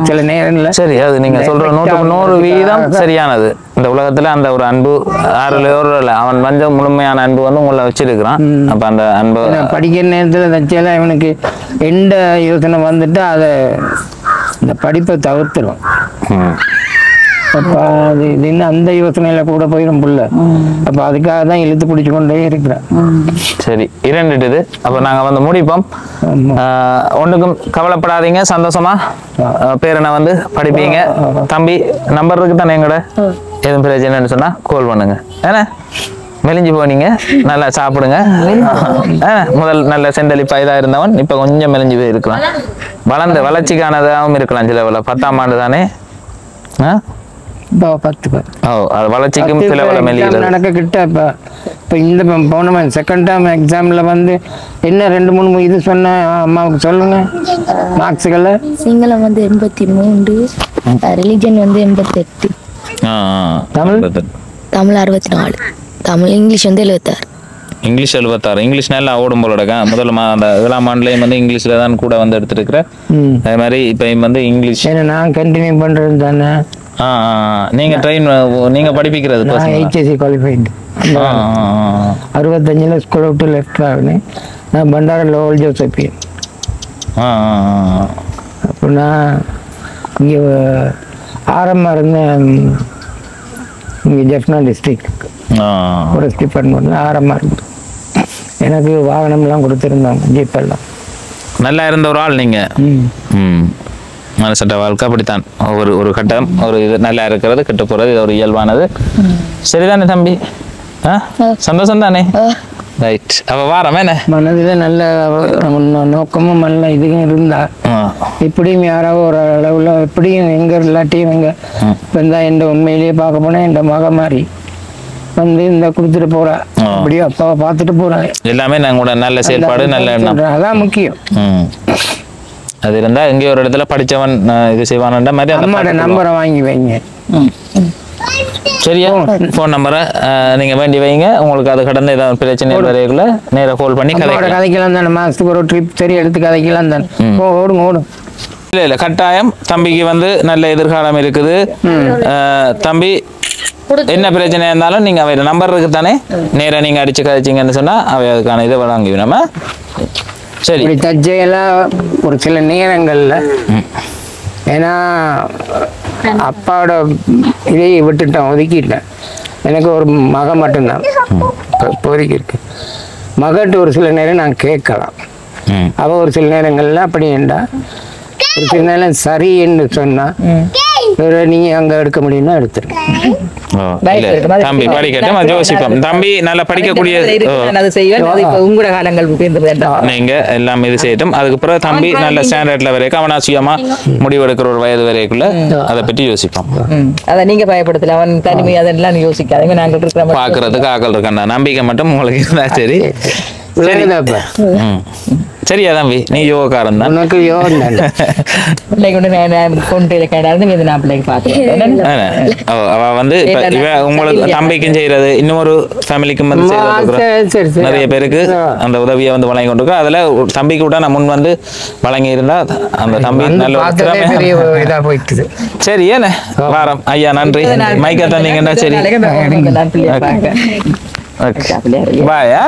E: சில நேரம்ல
B: சரி. அது நீங்க சொல்ற 100% சரியானது. இந்த உலகத்துல அந்த ஒரு அன்பு யாருலையோ அவன் வந்து முழுமையான அன்பு வந்து உங்களை வச்சிருக்கிறான். அப்ப அந்த அன்பு
E: படிக்கிற நேரத்துல தச்சால இவனுக்கு எந்த யோசனை வந்துட்டு அதை இந்த படிப்பை தவிர்த்துரும். அப்ப அது இன்னும் அந்த யோசனையில கூட போயிடும் புள்ள. அப்ப அதுக்காக தான் இழுத்து பிடிச்சு கொண்டே இருக்கிறேன்.
B: சரி, இரண்டுது. அப்ப நாங்க வந்து முடிப்போம். ஒண்ணுக்கும் கவலைப்படாதீங்க, சந்தோஷமா பேரனை வந்து படிப்பீங்க. தம்பி நம்பர் இருக்கு தானே எங்கட, எதுவும் பிரச்சனைன்னு சொன்னா கால் பண்ணுங்க. ஏன்னா மெலிஞ்சு போனீங்க, நல்லா சாப்பிடுங்க. முதல் நல்ல செண்டலிப்பா இதா இருந்தவன் இப்ப கொஞ்சம் மெலிஞ்சு போய் இருக்கலாம். வளர்ச்சிக்கானதாகவும் இருக்கலாம். சில 10ஆம் ஆண்டு தானே. வளர்ச்சிக்கும் சில
E: நடக்க கிட்ட இப்ப இந்த போன செகண்ட் டேர்ம் எக்ஸாம்ல வந்து என்ன 2-3 இது சொன்ன அம்மாவுக்கு சொல்லுங்க. மார்க்ஸுகளை
C: சிங்களம் வந்து 83, ரிலிஜன் வந்து 88,
E: தமிழ்
C: 64, தமிழ் இங்கிலீஷ் வந்து 76.
B: இங்கிலீஷ் 76. இங்கிலீஷ் நல்லா ஓடும் போல இருக்கேன். முதல்ல அந்த 7ஆம் ஆண்டுலயும் வந்து இங்கிலீஷ்ல தான் கூட வந்து எடுத்துருக்கிறேன். அதே மாதிரி இப்ப வந்து இங்கிலீஷ்
E: நான் கண்டினியூ பண்றது தானே.
B: நீங்க ட்ரெயின் நீங்க படிப்பிக்கிறது
E: HSC குவாலிஃபைடு. 65 ஸ்கூல் விட்டு லெஃப்ட் ஆகினேன். நான் பண்டார லோவல் ஜோசப்பியன். அப்போ நான் இங்கே ஆரம்பமாக இருந்தேன். இங்கே ஜெஃப்னா டிஸ்ட்ரிக்ட் ஃபாரஸ்ட் டிபார்ட்மெண்ட்ல ஆரம்பமாக இருந்தேன். எனக்கு வாகனம்லாம் கொடுத்துருந்தாங்க, ஜீப்பெல்லாம்.
B: நல்லா இருந்த ஒரு ஆள் நீங்க. மனசட்ட வாழ்க்கை அப்படித்தான். ஒரு கட்டம் ஒரு இது நல்லா இருக்கிறது, கெட்டு போறது இது ஒரு இயல்பானது. சரிதானே தம்பி? சந்தோஷம் தானே? ரைட். அப்ப வாரம் என்ன
E: மனதில் நல்ல நோக்கமும் நல்ல இதுவும் இருந்தா இப்படியும் யாராவது ஒரு அளவுல எப்படியும் எங்க இல்லாட்டியும் எங்க வந்தா எந்த உண்மையிலேயே பார்க்க போனா என் மக மாதிரி வந்து இந்த கொடுத்துட்டு போறா. அப்படியே அப்பாவை பார்த்துட்டு போறாங்க.
B: எல்லாமே நாங்க நல்ல செயல்பாடு, நல்ல எண்ணம், அதான்
E: முக்கியம்.
B: அது இருந்தா எங்கேயோ ஒரு இடத்துல படிச்சவன் இது செய்வான்ன்ற மாதிரி
E: அம்மாட நம்பரை வாங்கி வைங்க.
B: சரியா? போன் நம்பரை நீங்க வேண்டி வைங்க. உங்களுக்கு அது கடந்த ஏதாவது பிரச்சனை வரைக்குள்ள நேர கால் பண்ணி
E: கதைக்கலாம் தானே. மாசத்துக்கு ஒரு ட்ரிப் சரி எடுத்து கதைக்கலாம் தானே. ஓடும்.
B: இல்ல கட்டாயம் தம்பிக்கு வந்து நல்ல எதிர்காலம் இருக்குது. தம்பி என்ன பிரச்சனை இருந்தாலும் நீங்க அவை நம்பர் இருக்கு தானே, நேர நீங்க அடிச்சு கதைச்சிங்கன்னு சொன்னா அவை அதுக்கான இதை வழங்கி நம்ம. சரி,
E: தஜ்ஜையெல்லாம் ஒரு சில நேரங்கள்ல ஏன்னா அப்பாவோட இதையை விட்டுட்டேன், ஒதுக்கிட்டேன். எனக்கு ஒரு மக மட்டும்தான் இப்போதைக்கு இருக்கு. மகட்டு ஒரு சில நேரம் நான் கேட்கலாம். அவ ஒரு சில நேரங்கள்ல அப்படி என்றா ஒரு சில நேரம் சரி என்று சொன்னா நீங்க அங்க எடுக்க முடியும்னா எடுத்துருங்க.
B: தம்பி படிக்கட்டும், யோசிப்போம். தம்பி நல்லா படிக்கக்கூடிய
D: உங்களோட காலங்கள்
B: நீங்க எல்லாம் இது செய்யட்டும். அதுக்கு பிறகு தம்பி நல்ல ஸ்டாண்டர்ட்ல வரைக்கும் அவனா சுயமா முடிவெடுக்கிற ஒரு வயது வரைக்குள்ள அதை பற்றி யோசிப்போம்.
D: அதை நீங்க பயப்படுத்தல, அவன் தனிமை அதெல்லாம் யோசிக்காதீங்க. நாங்கள் இருக்கிற
B: பாக்குறதுக்கு ஆக்கள் இருக்கா, நம்பிக்கை மட்டும் உங்களுக்கு இருந்தா சரி. சரியா தம்பி? நீ யோகாக்காரன் தான். அவ வந்து உங்களுக்கு தம்பிக்கும் செய்யறது, இன்னொரு ஃபேமிலிக்கும் வந்து நிறைய பேருக்கு அந்த உதவியை வந்து வழங்கி கொண்டிருக்கோம். அதுல தம்பிக்கு கூட நான் முன் வந்து வழங்கி இருந்தா அந்த தம்பி நல்ல சரி. ஏன்னு வாரம் ஐயா நன்றி. மைக்கா தந்தீங்கன்னா சரி. பாயா.